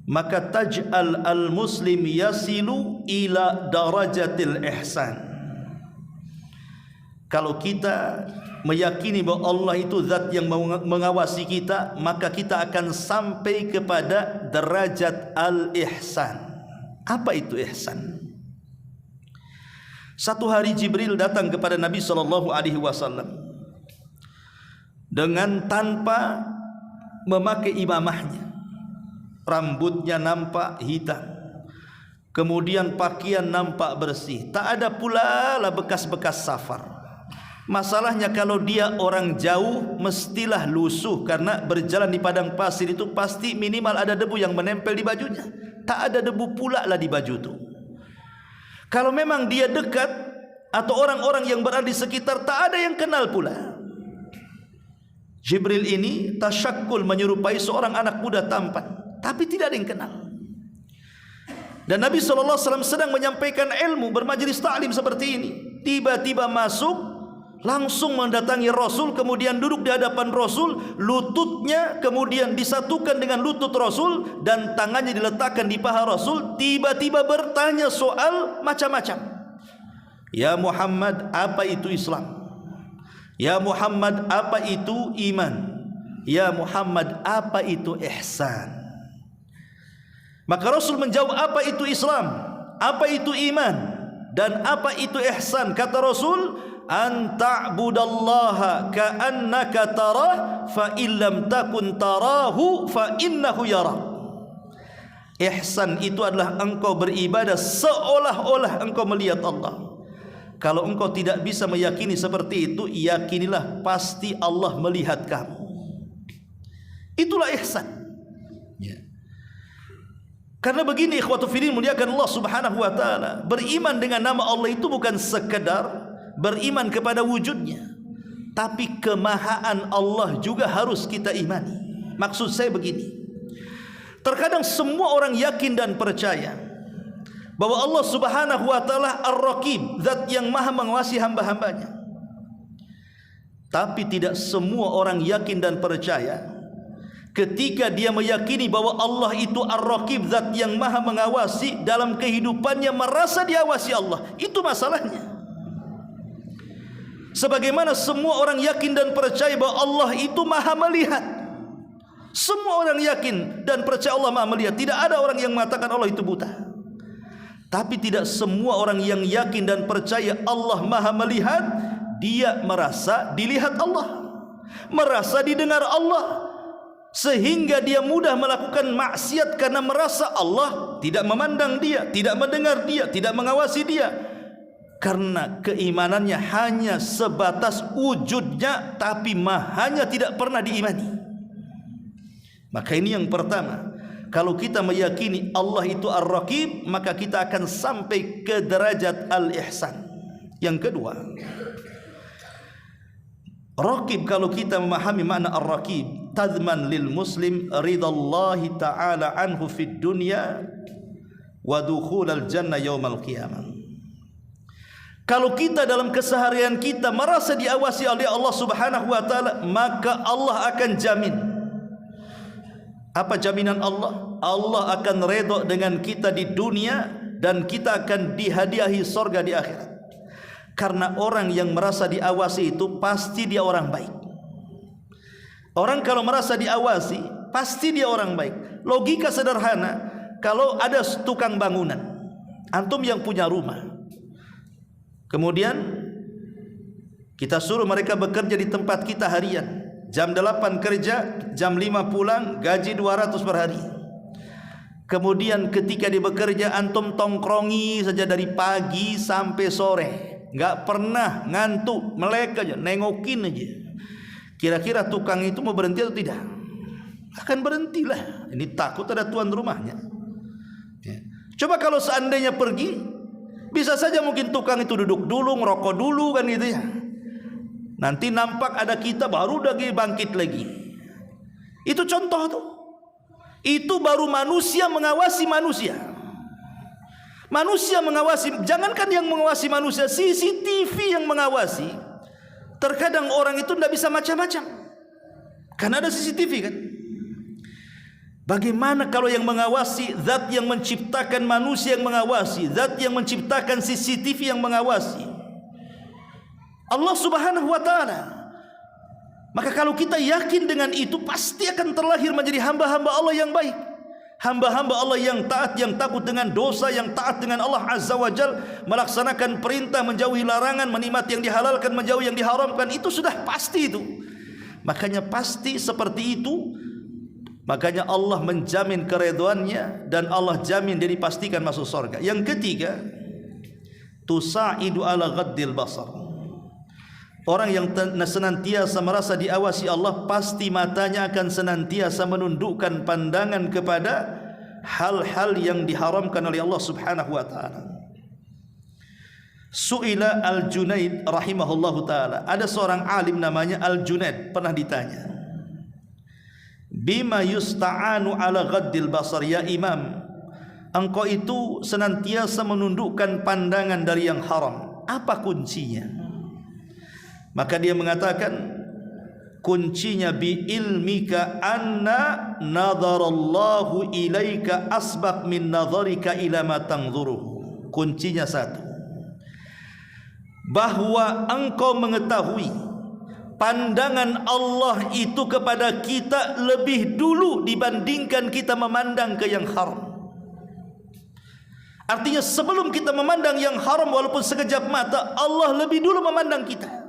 maka taj'al al-muslim yasilu ila darajatil ihsan. Kalau kita meyakini bahwa Allah itu zat yang mengawasi kita, maka kita akan sampai kepada derajat al-ihsan. Apa itu ihsan? Satu hari Jibril datang kepada Nabi SAW dengan tanpa memakai imamahnya. Rambutnya nampak hitam, kemudian pakaian nampak bersih, tak ada pula lah bekas-bekas safar. Masalahnya kalau dia orang jauh mestilah lusuh, karena berjalan di padang pasir itu pasti minimal ada debu yang menempel di bajunya. Tak ada debu pula lah di baju itu. Kalau memang dia dekat atau orang-orang yang berada di sekitar, tak ada yang kenal pula. Jibril ini tasyakkul menyerupai seorang anak muda tampan, tapi tidak ada yang kenal. Dan Nabi SAW sedang menyampaikan ilmu, bermajelis ta'lim seperti ini. Tiba-tiba masuk, langsung mendatangi Rasul, kemudian duduk di hadapan Rasul, lututnya kemudian disatukan dengan lutut Rasul dan tangannya diletakkan di paha Rasul. Tiba-tiba bertanya soal macam-macam. Ya Muhammad, apa itu Islam? Ya Muhammad, apa itu iman? Ya Muhammad, apa itu ihsan? Maka Rasul menjawab, apa itu Islam, apa itu iman, dan apa itu ihsan? Kata Rasul, an ta'budallaha ka'annaka tarah, fa illam takun tarahu fa innahu yarah. Ihsan itu adalah engkau beribadah seolah-olah engkau melihat Allah. Kalau engkau tidak bisa meyakini seperti itu, yakinilah pasti Allah melihat kamu. Itulah ihsan. Ya. Karena begini ikhwatu fillah muliakan Allah Subhanahu wa taala, beriman dengan nama Allah itu bukan sekedar beriman kepada wujudnya, tapi kemahaan Allah juga harus kita imani. Maksud saya begini, terkadang semua orang yakin dan percaya bahwa Allah Subhanahu wa taala Ar-Raqib, zat yang maha mengawasi hamba-hambanya. Tapi tidak semua orang yakin dan percaya Ketika dia meyakini bahwa Allah itu Ar-Raqib, zat yang maha mengawasi, dalam kehidupannya merasa diawasi Allah. Itu masalahnya. Sebagaimana semua orang yakin dan percaya bahwa Allah itu maha melihat. Semua orang yakin dan percaya Allah maha melihat. Tidak ada orang yang mengatakan Allah itu buta. Tapi tidak semua orang yang yakin dan percaya Allah maha melihat, dia merasa dilihat Allah, merasa didengar Allah, sehingga dia mudah melakukan maksiat karena merasa Allah tidak memandang dia, tidak mendengar dia, tidak mengawasi dia. Karena keimanannya hanya sebatas wujudnya, tapi mahanya tidak pernah diimani. Maka ini yang pertama. Kalau kita meyakini Allah itu Ar-Raqib, maka kita akan sampai ke derajat Al-Ihsan. Yang kedua, Raqib, kalau kita memahami makna Ar-Raqib, tadman lil muslim ridallahi ta'ala anhu fid dunya wa dukhulal jannah yaumal qiyamah. Kalau kita dalam keseharian kita merasa diawasi oleh Allah Subhanahu wa taala, maka Allah akan jamin. Apa jaminan Allah? Allah akan redha dengan kita di dunia dan kita akan dihadiahi sorga di akhirat. Karena orang yang merasa diawasi itu pasti dia orang baik. Orang kalau merasa diawasi pasti dia orang baik. Logika sederhana, kalau ada tukang bangunan, antum yang punya rumah, kemudian kita suruh mereka bekerja di tempat kita harian, jam 8 kerja, jam 5 pulang, gaji 200 per hari. Kemudian ketika dia bekerja, antum tongkrongi saja dari pagi sampai sore, nggak pernah ngantuk, melek aja, nengokin aja. Kira-kira tukang itu mau berhenti atau tidak? Akan berhentilah. Ini takut ada tuan rumahnya. Ya. Coba kalau seandainya pergi, bisa saja mungkin tukang itu duduk dulu, ngerokok dulu kan gitu ya. Nanti nampak ada kita, baru lagi bangkit lagi. Itu contoh tuh. Itu baru manusia mengawasi manusia. Manusia mengawasi, jangankan yang mengawasi manusia, CCTV yang mengawasi. Terkadang orang itu tidak bisa macam-macam, karena ada CCTV kan. Bagaimana kalau yang mengawasi, zat yang menciptakan manusia yang mengawasi, zat yang menciptakan CCTV yang mengawasi, Allah Subhanahu wa ta'ala. Maka kalau kita yakin dengan itu, pasti akan terlahir menjadi hamba-hamba Allah yang baik, hamba-hamba Allah yang taat, yang takut dengan dosa, yang taat dengan Allah Azza wa Jal, melaksanakan perintah, menjauhi larangan, menikmati yang dihalalkan, menjauhi yang diharamkan. Itu sudah pasti itu. Makanya pasti seperti itu. Makanya Allah menjamin keridhaannya, dan Allah jamin dia dipastikan masuk surga. Yang ketiga, tusa'idu ala ghaddil basar. Orang yang senantiasa merasa diawasi Allah, pasti matanya akan senantiasa menundukkan pandangan kepada hal-hal yang diharamkan oleh Allah Subhanahu wa ta'ala. Su'ila Al-Junaid rahimahullahu ta'ala. Ada seorang alim namanya Al-Junaid, pernah ditanya, bima yusta'anu ala ghaddil basar ya imam, engkau itu senantiasa menundukkan pandangan dari yang haram, apa kuncinya? Maka dia mengatakan, kuncinya bi ilmika anna nadharallahu ilaika asbaq min nadharika ila ma tanzuruhu. Kuncinya satu, bahwa engkau mengetahui pandangan Allah itu kepada kita lebih dulu dibandingkan kita memandang ke yang haram. Artinya sebelum kita memandang yang haram, walaupun sekejap mata, Allah lebih dulu memandang kita.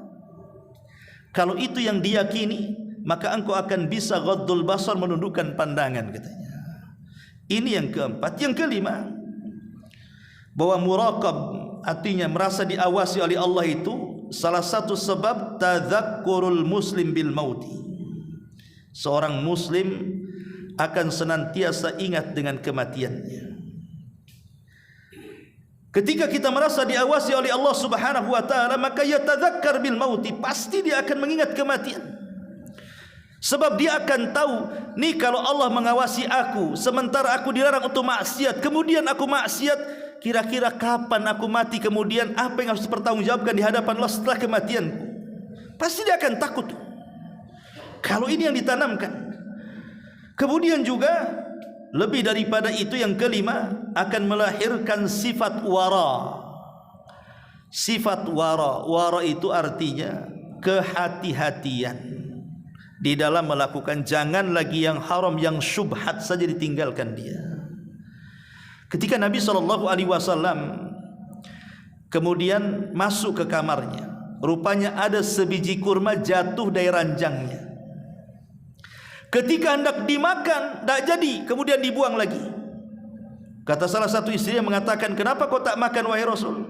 Kalau itu yang diyakini, maka engkau akan bisa ghaddul basar, menundukkan pandangan, katanya. Ini yang keempat. Yang kelima, bahwa muraqab, artinya merasa diawasi oleh Allah itu salah satu sebab tadzakkurul muslim bil mauti. Seorang muslim akan senantiasa ingat dengan kematiannya. Ketika kita merasa diawasi oleh Allah Subhanahu wa ta'ala, maka yatadzakkar bil mauti, pasti dia akan mengingat kematian. Sebab dia akan tahu, nih kalau Allah mengawasi aku, sementara aku dilarang untuk maksiat, kemudian aku maksiat, kira-kira kapan aku mati, kemudian apa yang harus dipertanggungjawabkan di hadapan Allah setelah kematianku. Pasti dia akan takut. Kalau ini yang ditanamkan. Kemudian juga lebih daripada itu, yang kelima, akan melahirkan sifat wara. Sifat wara. Wara itu artinya kehati-hatian di dalam melakukan. Jangan lagi yang haram, yang syubhat saja ditinggalkan dia. Ketika Nabi SAW kemudian masuk ke kamarnya, rupanya ada sebiji kurma jatuh dari ranjangnya. Ketika hendak dimakan, tak jadi, kemudian dibuang lagi. Kata salah satu istri yang mengatakan, kenapa kau tak makan wahai Rasul?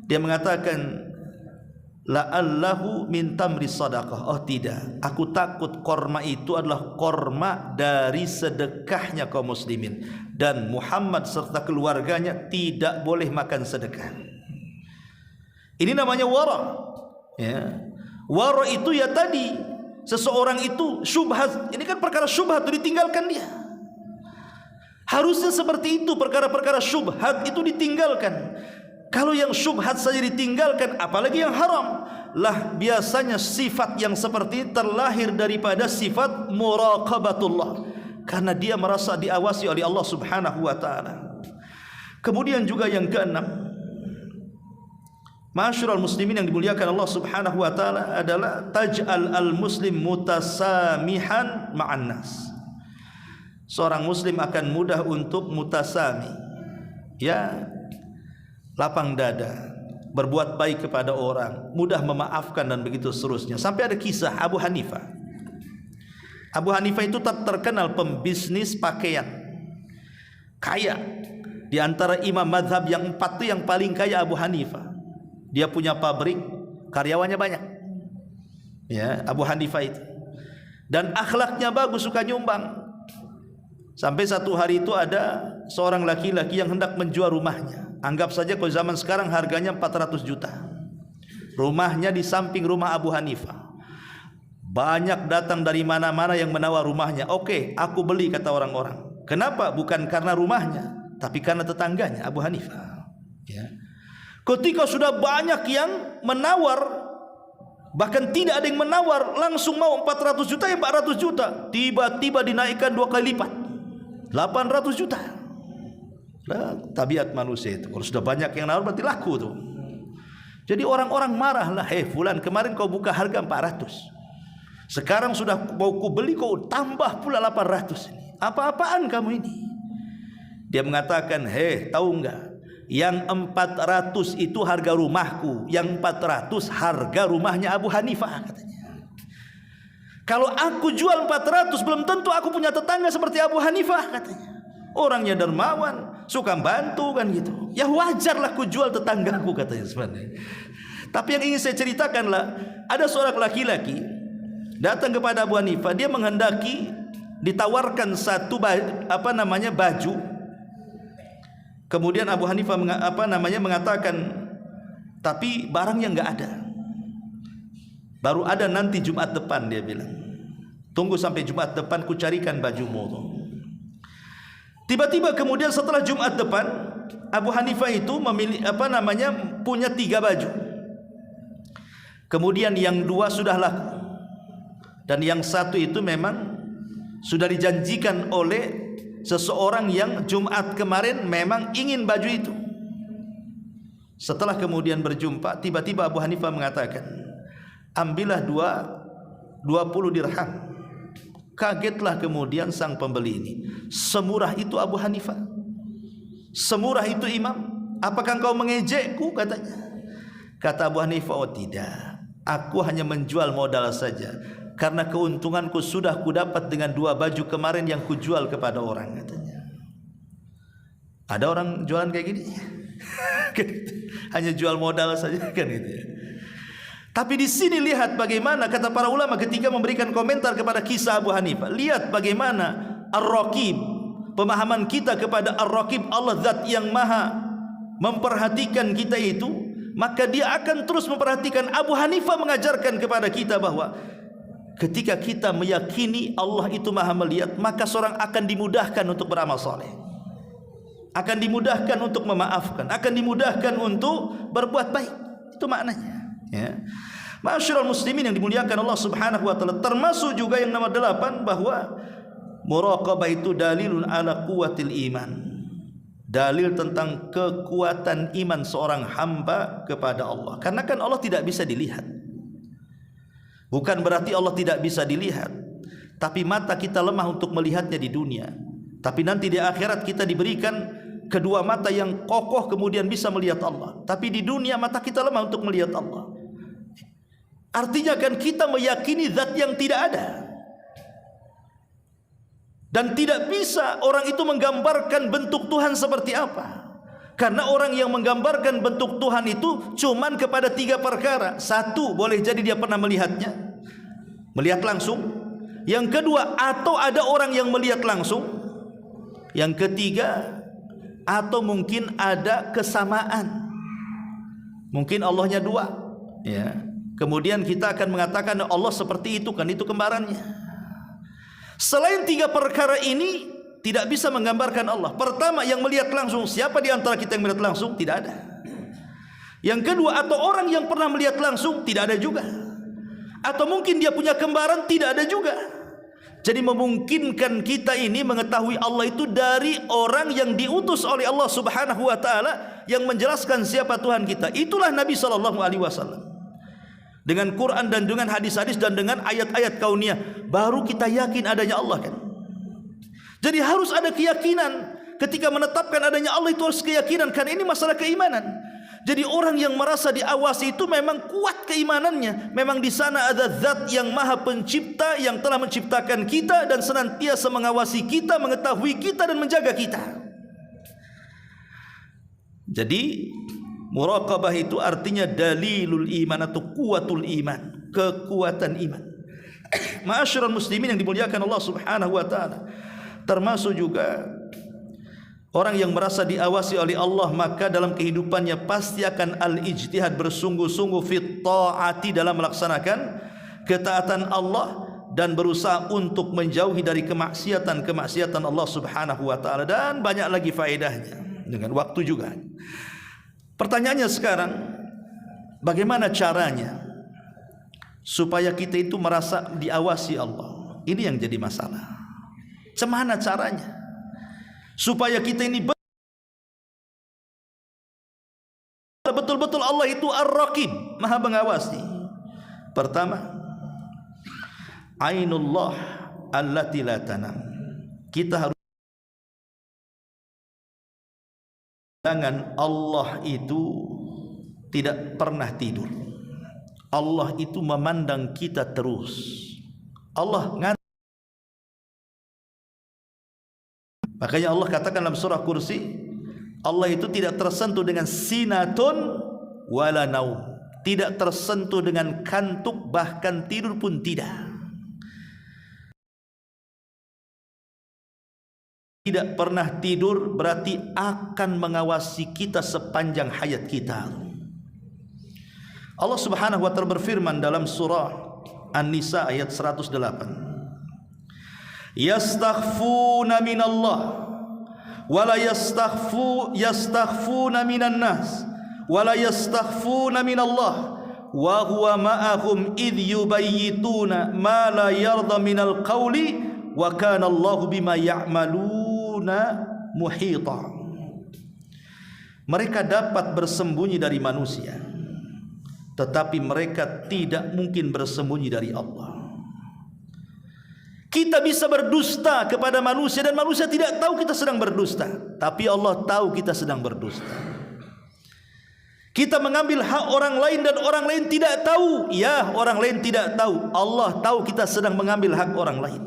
Dia mengatakan, la'allahu min tamri sadaqah. Oh tidak, aku takut korma itu adalah korma dari sedekahnya kaum muslimin, dan Muhammad serta keluarganya tidak boleh makan sedekah. Ini namanya wara. Ya. Wara itu ya tadi, seseorang itu syubhat. Ini kan perkara syubhat itu ditinggalkan dia. Harusnya seperti itu, perkara-perkara syubhat itu ditinggalkan. Kalau yang syubhat saja ditinggalkan, apalagi yang haram. Lah biasanya sifat yang seperti ini terlahir daripada sifat muraqabatullah, karena dia merasa diawasi oleh Allah Subhanahu wa taala. Kemudian juga yang keenam, ma'asyiral muslimin yang dimuliakan Allah Subhanahu wa taala, adalah taj'al al-muslim mutasamihan ma'an nas. Seorang muslim akan mudah untuk mutasami, ya, lapang dada, berbuat baik kepada orang, mudah memaafkan dan begitu seterusnya. Sampai ada kisah Abu Hanifah. Abu Hanifah itu terkenal pembisnis pakaian, kaya. Di antara imam madhab yang 4 itu yang paling kaya Abu Hanifah. Dia punya pabrik, karyawannya banyak. Ya, Abu Hanifah itu. Dan akhlaknya bagus, suka nyumbang. Sampai satu hari itu ada seorang laki-laki yang hendak menjual rumahnya. Anggap saja kalau zaman sekarang harganya 400 juta. Rumahnya di samping rumah Abu Hanifah. Banyak datang dari mana-mana yang menawar rumahnya. Oke, aku beli, kata orang-orang. Kenapa? Bukan karena rumahnya, tapi karena tetangganya Abu Hanifah. Ya. Ketika sudah banyak yang menawar, bahkan tidak ada yang menawar, langsung mau 400 juta, ya 400 juta. Tiba-tiba dinaikkan 2 kali lipat, 800 juta. Nah, tabiat manusia itu, kalau sudah banyak yang nawar berarti laku tuh. Jadi orang-orang marah lah, fulan, kemarin kau buka harga 400, sekarang sudah mau ku beli kau tambah pula 800 ini. Apa-apaan kamu ini? Dia mengatakan, tahu enggak, yang 400 itu harga rumahku, yang 400 harga rumahnya Abu Hanifah, katanya. Kalau aku jual 400, belum tentu aku punya tetangga seperti Abu Hanifah, katanya. Orangnya dermawan, suka bantu kan gitu. Ya wajarlah ku jual tetanggaku, katanya sebenarnya. Tapi yang ingin saya ceritakanlah, ada seorang laki-laki datang kepada Abu Hanifah. Dia menghendaki ditawarkan satu baju. Kemudian Abu Hanifah mengatakan, tapi barangnya enggak ada. Baru ada nanti Jumat depan, dia bilang. Tunggu sampai Jumat depan, ku carikan bajumu. Tiba-tiba kemudian setelah Jumat depan, Abu Hanifah itu punya 3 baju. Kemudian yang 2 sudah laku, dan yang 1 itu memang sudah dijanjikan oleh seseorang yang Jumat kemarin memang ingin baju itu. Setelah kemudian berjumpa, tiba-tiba Abu Hanifah mengatakan, ambillah 20 dirham. Kagetlah kemudian sang pembeli ini. Semurah itu Abu Hanifah? Semurah itu imam? Apakah engkau mengejekku, katanya. Kata Abu Hanifah, oh tidak, aku hanya menjual modal saja, karena keuntunganku sudah kudapat dengan 2 baju kemarin yang kujual kepada orang, katanya. Ada orang jualan kayak gini? Hanya jual modal saja kan gitu ya. Tapi di sini lihat bagaimana kata para ulama ketika memberikan komentar kepada kisah Abu Hanifah. Lihat bagaimana Ar-Raqib, pemahaman kita kepada Ar-Raqib, Allah zat yang maha memperhatikan kita itu, maka dia akan terus memperhatikan. Abu Hanifah mengajarkan kepada kita bahwa ketika kita meyakini Allah itu maha melihat, maka seorang akan dimudahkan untuk beramal soleh, akan dimudahkan untuk memaafkan, akan dimudahkan untuk berbuat baik. Itu maknanya, ya. Ma'asyiral muslimin yang dimuliakan Allah Subhanahu wa taala, termasuk juga yang nomor 8 bahwa muraqabah itu dalilun ala quwwatil iman, dalil tentang kekuatan iman seorang hamba kepada Allah. Karena kan Allah tidak bisa dilihat. Bukan berarti Allah tidak bisa dilihat, tapi mata kita lemah untuk melihatnya di dunia. Tapi nanti di akhirat kita diberikan kedua mata yang kokoh, kemudian bisa melihat Allah. Tapi di dunia mata kita lemah untuk melihat Allah. Artinya kan kita meyakini zat yang tidak ada. Dan tidak bisa orang itu menggambarkan bentuk Tuhan seperti apa. Karena orang yang menggambarkan bentuk Tuhan itu cuman kepada 3 perkara. Satu, boleh jadi dia pernah melihatnya, melihat langsung. Yang kedua, atau ada orang yang melihat langsung. Yang ketiga, atau mungkin ada kesamaan. Mungkin Allahnya 2, ya. Kemudian kita akan mengatakan Allah seperti itu, kan itu kembarannya. Selain 3 perkara ini tidak bisa menggambarkan Allah. Pertama, yang melihat langsung. Siapa di antara kita yang melihat langsung? Tidak ada. Yang kedua, atau orang yang pernah melihat langsung? Tidak ada juga. Atau mungkin dia punya kembaran? Tidak ada juga. Jadi memungkinkan kita ini mengetahui Allah itu dari orang yang diutus oleh Allah Subhanahu wa taala yang menjelaskan siapa Tuhan kita. Itulah Nabi sallallahu alaihi wasallam. Dengan Quran dan dengan hadis-hadis dan dengan ayat-ayat kauniyah baru kita yakin adanya Allah, kan. Jadi harus ada keyakinan. Ketika menetapkan adanya Allah itu harus keyakinan, karena ini masalah keimanan. Jadi orang yang merasa diawasi itu memang kuat keimanannya. Memang di sana ada zat yang maha pencipta yang telah menciptakan kita dan senantiasa mengawasi kita, mengetahui kita dan menjaga kita. Jadi muraqabah itu artinya dalilul iman atau kuwatul iman, kekuatan iman. Ma'asyiral muslimin yang dimuliakan Allah Subhanahu wa taala. Termasuk juga orang yang merasa diawasi oleh Allah, maka dalam kehidupannya pasti akan al-ijtihad, bersungguh-sungguh fit ta'ati, dalam melaksanakan ketaatan Allah dan berusaha untuk menjauhi dari kemaksiatan Allah Subhanahu wa taala, dan banyak lagi faedahnya dengan waktu juga. Pertanyaannya sekarang, bagaimana caranya supaya kita itu merasa diawasi Allah? Ini yang jadi masalah. Bagaimana caranya supaya kita ini betul-betul Allah itu Ar-Raqib, maha mengawasi? Pertama, Ainullah allati la tanam. Kita harus jangan Allah itu tidak pernah tidur. Allah itu memandang kita terus. Allah makanya Allah katakan dalam surah Kursi, Allah itu tidak tersentuh dengan sinatun wala naum, tidak tersentuh dengan kantuk, bahkan tidur pun tidak. Tidak pernah tidur berarti akan mengawasi kita sepanjang hayat kita. Allah Subhanahu wa taala berfirman dalam surah An-Nisa ayat 108, yastakhfuna minallah wala yastakhfuna minan nas wala yastakhfuna minallah wa huwa ma'ahum idh yubayyituna ma la yarda minal qawli wa kana Allahu bima ya'maluna muhita. Mereka dapat bersembunyi dari manusia, tetapi mereka tidak mungkin bersembunyi dari Allah. Kita bisa berdusta kepada manusia dan manusia tidak tahu kita sedang berdusta, tapi Allah tahu kita sedang berdusta. Kita mengambil hak orang lain dan orang lain tidak tahu. Ya, orang lain tidak tahu, Allah tahu kita sedang mengambil hak orang lain.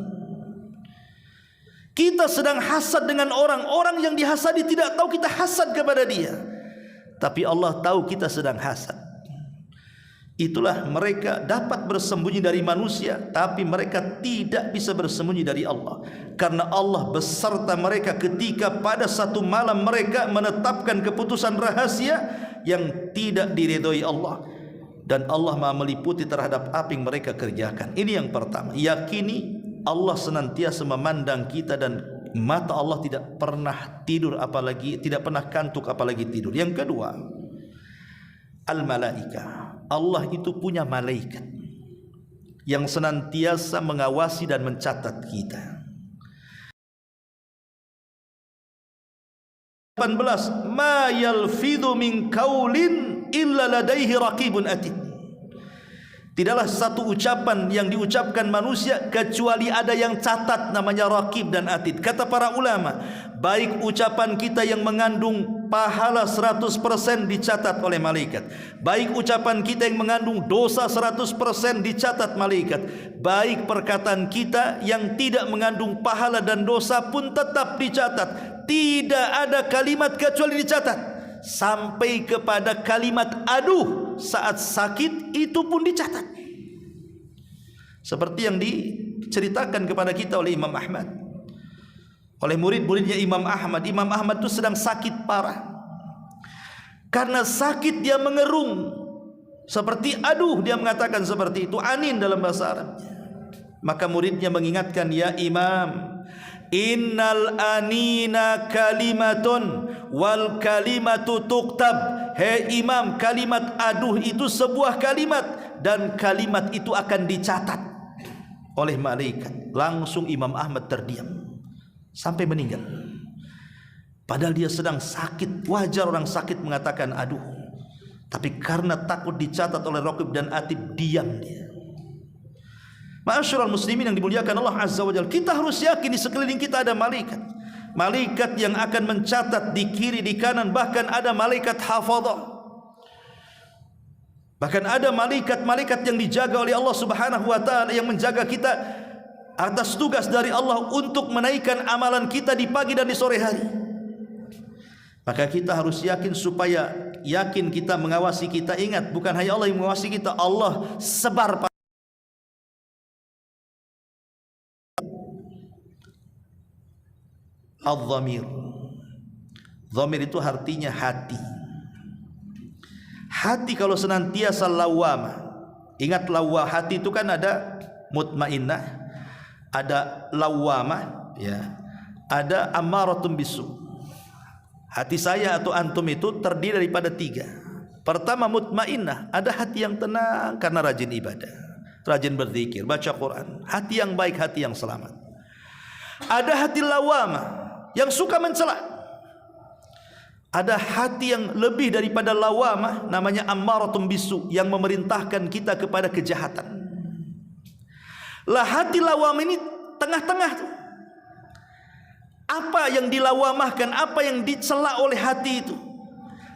Kita sedang hasad dengan orang yang dihasadi tidak tahu kita hasad kepada dia, tapi Allah tahu kita sedang hasad. Itulah mereka dapat bersembunyi dari manusia, tapi mereka tidak bisa bersembunyi dari Allah, karena Allah beserta mereka ketika pada satu malam mereka menetapkan keputusan rahasia yang tidak diridhoi Allah, dan Allah Maha meliputi terhadap apa yang mereka kerjakan. Ini yang pertama, yakini Allah senantiasa memandang kita dan mata Allah tidak pernah tidur, apalagi tidak pernah kantuk, apalagi tidur. Yang kedua, al-malaika. Allah itu punya malaikat yang senantiasa mengawasi dan mencatat kita. 18, ma yalfidhu min qaulin illa ladaihi raqibun atid. Tidaklah satu ucapan yang diucapkan manusia kecuali ada yang catat, namanya raqib dan atid. Kata para ulama, baik ucapan kita yang mengandung pahala 100% dicatat oleh malaikat, baik ucapan kita yang mengandung dosa 100% dicatat malaikat, baik perkataan kita yang tidak mengandung pahala dan dosa pun tetap dicatat. Tidak ada kalimat kecuali dicatat. Sampai kepada kalimat aduh saat sakit itu pun dicatat. Seperti yang diceritakan kepada kita oleh Imam Ahmad, oleh murid-muridnya Imam Ahmad. Imam Ahmad itu sedang sakit parah. Karena sakit dia mengerung seperti aduh, dia mengatakan seperti itu, anin dalam bahasa Arabnya. Maka muridnya mengingatkan, ya Imam, innal anina kalimatun wal kalimatu tuktab. Hei Imam, kalimat aduh itu sebuah kalimat dan kalimat itu akan dicatat oleh malaikat. Langsung Imam Ahmad terdiam sampai meninggal. Padahal dia sedang sakit. Wajar orang sakit mengatakan aduh, tapi karena takut dicatat oleh raqib dan atid, diam dia. Ma'asyiral muslimin yang dimuliakan Allah Azza wa Jalla, kita harus yakin di sekeliling kita ada malaikat. Malaikat yang akan mencatat di kiri, di kanan, bahkan ada malaikat hafadhah. Bahkan ada malaikat-malaikat yang dijaga oleh Allah Subhanahu wa taala, yang menjaga kita atas tugas dari Allah untuk menaikkan amalan kita di pagi dan di sore hari. Maka kita harus yakin, supaya yakin kita mengawasi kita. Ingat, bukan hanya Allah yang mengawasi kita, Allah sebar. Al-dhamir, dhamir itu artinya hati. Hati kalau senantiasa lawamah. Ingat, hati itu kan ada mutmainnah, ada lawamah, ya, ada ammaratun bisu. Hati saya atau antum itu terdiri daripada 3. Pertama mutmainnah, ada hati yang tenang karena rajin ibadah, rajin berzikir, baca Quran. Hati yang baik, hati yang selamat. Ada hati lawamah yang suka mencela. Ada hati yang lebih daripada lawamah, namanya ammaratun bisu, yang memerintahkan kita kepada kejahatan. Lah hati lawamah ini tengah-tengah tuh. Apa yang dilawamahkan, apa yang dicela oleh hati itu?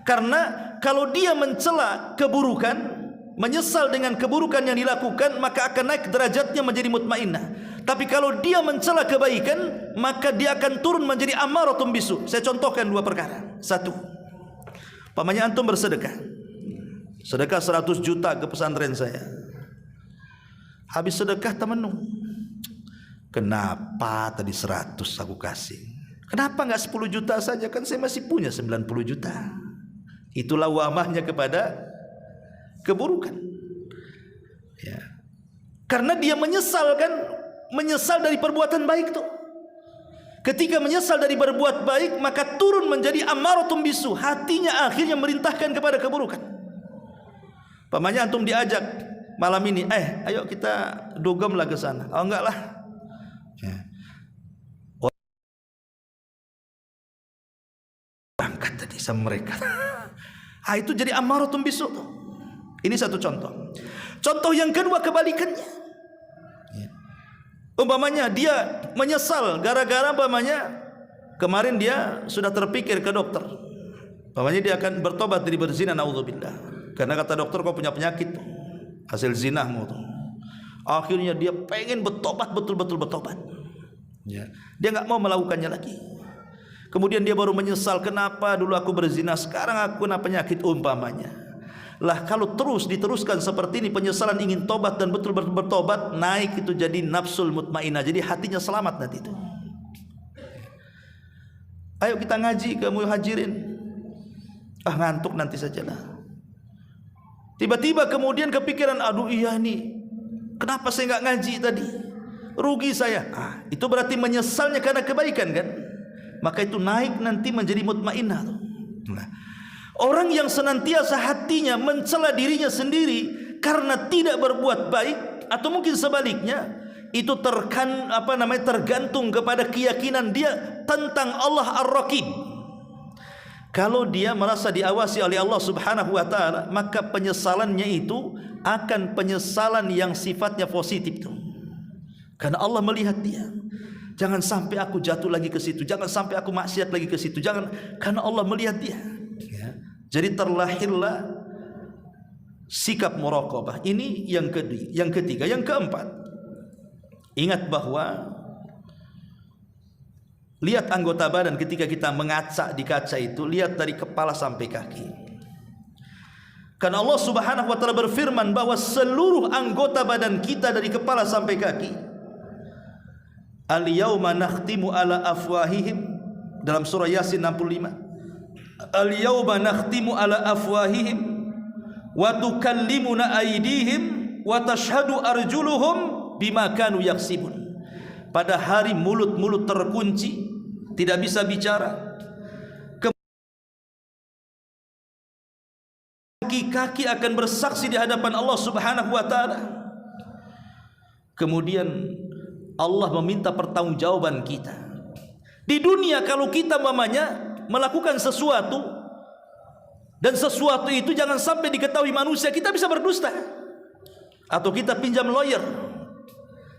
Karena kalau dia mencela keburukan, menyesal dengan keburukan yang dilakukan, maka akan naik derajatnya menjadi mutmainnah. Tapi kalau dia mencela kebaikan, maka dia akan turun menjadi ammaratun bisu. Saya contohkan 2 perkara. 1, pamannya antum bersedekah, sedekah 100 juta ke pesantren saya. Habis sedekah temenung, kenapa tadi 100 aku kasih? Kenapa enggak 10 juta saja? Kan saya masih punya 90 juta. Itulah wamahnya kepada keburukan, ya. Karena dia menyesal dari perbuatan baik tuh. Ketika menyesal dari berbuat baik, maka turun menjadi ammaratun bisu. Hatinya akhirnya merintahkan kepada keburukan. Pamannya antum diajak malam ini, ayo kita dugem lah ke sana. Oh enggak lah, ya. Berangkat tadi sama mereka. Itu jadi ammaratun bisu tuh. Ini satu contoh. Contoh yang kedua kebalikannya. Umpamanya dia menyesal gara-gara kemarin dia sudah terpikir ke dokter. Umpamanya dia akan bertobat dari berzina, naudzubillah. Karena kata dokter kau punya penyakit hasil zinahmu tuh. Akhirnya dia pengen bertobat, betul-betul bertobat. Ya. Dia nggak mau melakukannya lagi. Kemudian dia baru menyesal, kenapa dulu aku berzina, sekarang aku kena penyakit, umpamanya. Lah kalau diteruskan seperti ini, penyesalan ingin tobat dan betul-betul bertobat, naik itu jadi nafsul mutmainnah, jadi hatinya selamat nanti itu. Ayo kita ngaji ke muhajirin. Ngantuk nanti sajalah. Tiba-tiba kemudian kepikiran, aduh iya nih, kenapa saya nggak ngaji tadi? Rugi saya. Itu berarti menyesalnya karena kebaikan kan? Maka itu naik nanti menjadi mutmainnah. Nah, orang yang senantiasa hatinya mencela dirinya sendiri karena tidak berbuat baik, atau mungkin sebaliknya, itu tergantung kepada keyakinan dia tentang Allah Ar-Raqib. Kalau dia merasa diawasi oleh Allah Subhanahu wa taala, maka penyesalannya itu akan penyesalan yang sifatnya positif tuh. Karena Allah melihat dia. Jangan sampai aku jatuh lagi ke situ, jangan sampai aku maksiat lagi ke situ, jangan, karena Allah melihat dia. Ya. Jadi terlahirlah sikap muraqabah. Ini yang ketiga, yang keempat. Ingat bahwa lihat anggota badan ketika kita mengaca di kaca itu, lihat dari kepala sampai kaki. Karena Allah Subhanahu wa taala berfirman bahwa seluruh anggota badan kita dari kepala sampai kaki, al-yauma nakhtimu ala afwahihim, dalam surah Yasin 65, al-yauma nakhtimu ala afwahihim wa tukallimuna aydihim wa tashhadu arjuluhum bima kanu yaksibun. Pada hari mulut-mulut terkunci, tidak bisa bicara, kaki-kaki akan bersaksi di hadapan Allah Subhanahu wa taala. Kemudian Allah meminta pertanggungjawaban kita. Di dunia kalau kita melakukan sesuatu dan sesuatu itu jangan sampai diketahui manusia, kita bisa berdusta atau kita pinjam lawyer.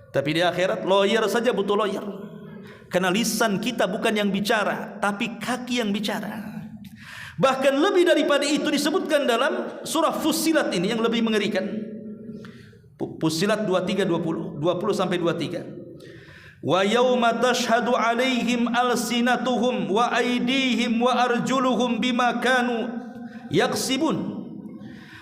Tapi di akhirat lawyer saja butuh lawyer. Karena lisan kita bukan yang bicara, tapi kaki yang bicara. Bahkan lebih daripada itu disebutkan dalam surah Fussilat ini yang lebih mengerikan. Fussilat 23:20 sampai 23. Wa yauma tashhadu 'alaihim alsinatuhum wa aydihim wa arjuluhum bima kanu yaksibun.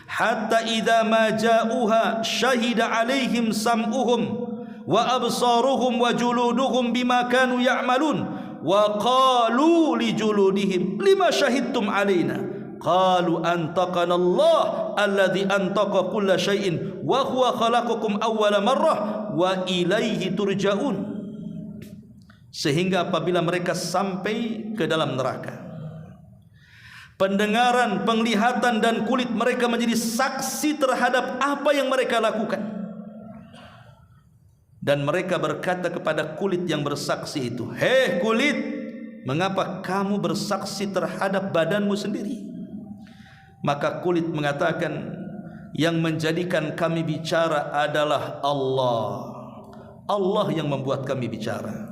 Hatta idza ma ja'uha syahida 'alaihim sam'uhum wa absaruhum wa juluduhum bima kanu ya'malun wa qalu li juludihim lima syahidtum alaina qalu antaqana Allah alladhi antaqa kulla syai'in wa huwa khalaqakum awwala marrah wa ilaihi turja'un. Sehingga apabila mereka sampai ke dalam neraka, pendengaran, penglihatan dan kulit mereka menjadi saksi terhadap apa yang mereka lakukan. Dan mereka berkata kepada kulit yang bersaksi itu, "Hei kulit, mengapa kamu bersaksi terhadap badanmu sendiri?" Maka kulit mengatakan, "Yang menjadikan kami bicara adalah Allah. Allah yang membuat kami bicara,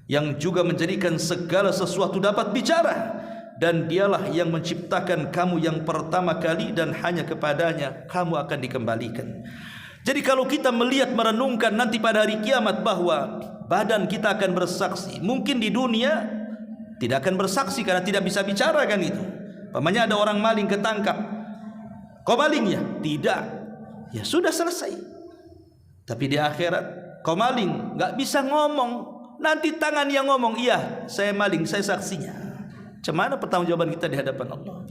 yang juga menjadikan segala sesuatu dapat bicara, dan dialah yang menciptakan kamu yang pertama kali, dan hanya kepadanya kamu akan dikembalikan." Jadi kalau kita melihat, merenungkan nanti pada hari kiamat bahwa badan kita akan bersaksi, mungkin di dunia tidak akan bersaksi karena tidak bisa bicara kan itu. Pamannya ada orang maling ketangkap, kau maling ya? Tidak, ya sudah selesai. Tapi di akhirat kau maling, nggak bisa ngomong, nanti tangan yang ngomong, iya saya maling, saya saksinya. Cemana pertanggungjawaban kita di hadapan Allah?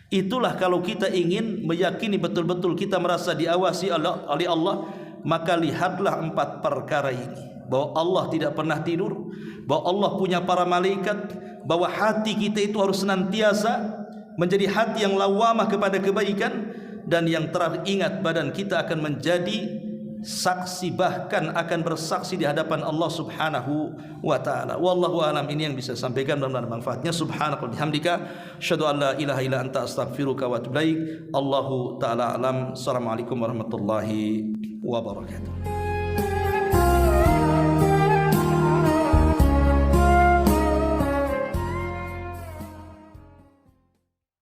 Itulah kalau kita ingin meyakini betul-betul kita merasa diawasi oleh Allah, maka lihatlah 4 perkara ini. Bahwa Allah tidak pernah tidur, bahwa Allah punya para malaikat, bahwa hati kita itu harus senantiasa menjadi hati yang lawamah kepada kebaikan, dan yang terakhir ingat badan kita akan menjadi saksi, bahkan akan bersaksi di hadapan Allah Subhanahu wa taala. Wallahu alam. Ini yang bisa sampaikan, mudah-mudahan manfaatnya. Subhanaka wa bihamdika asyhadu an la ilaha illa anta astaghfiruka wa atubu ilaik. Allahu taala alam. Assalamualaikum warahmatullahi wabarakatuh.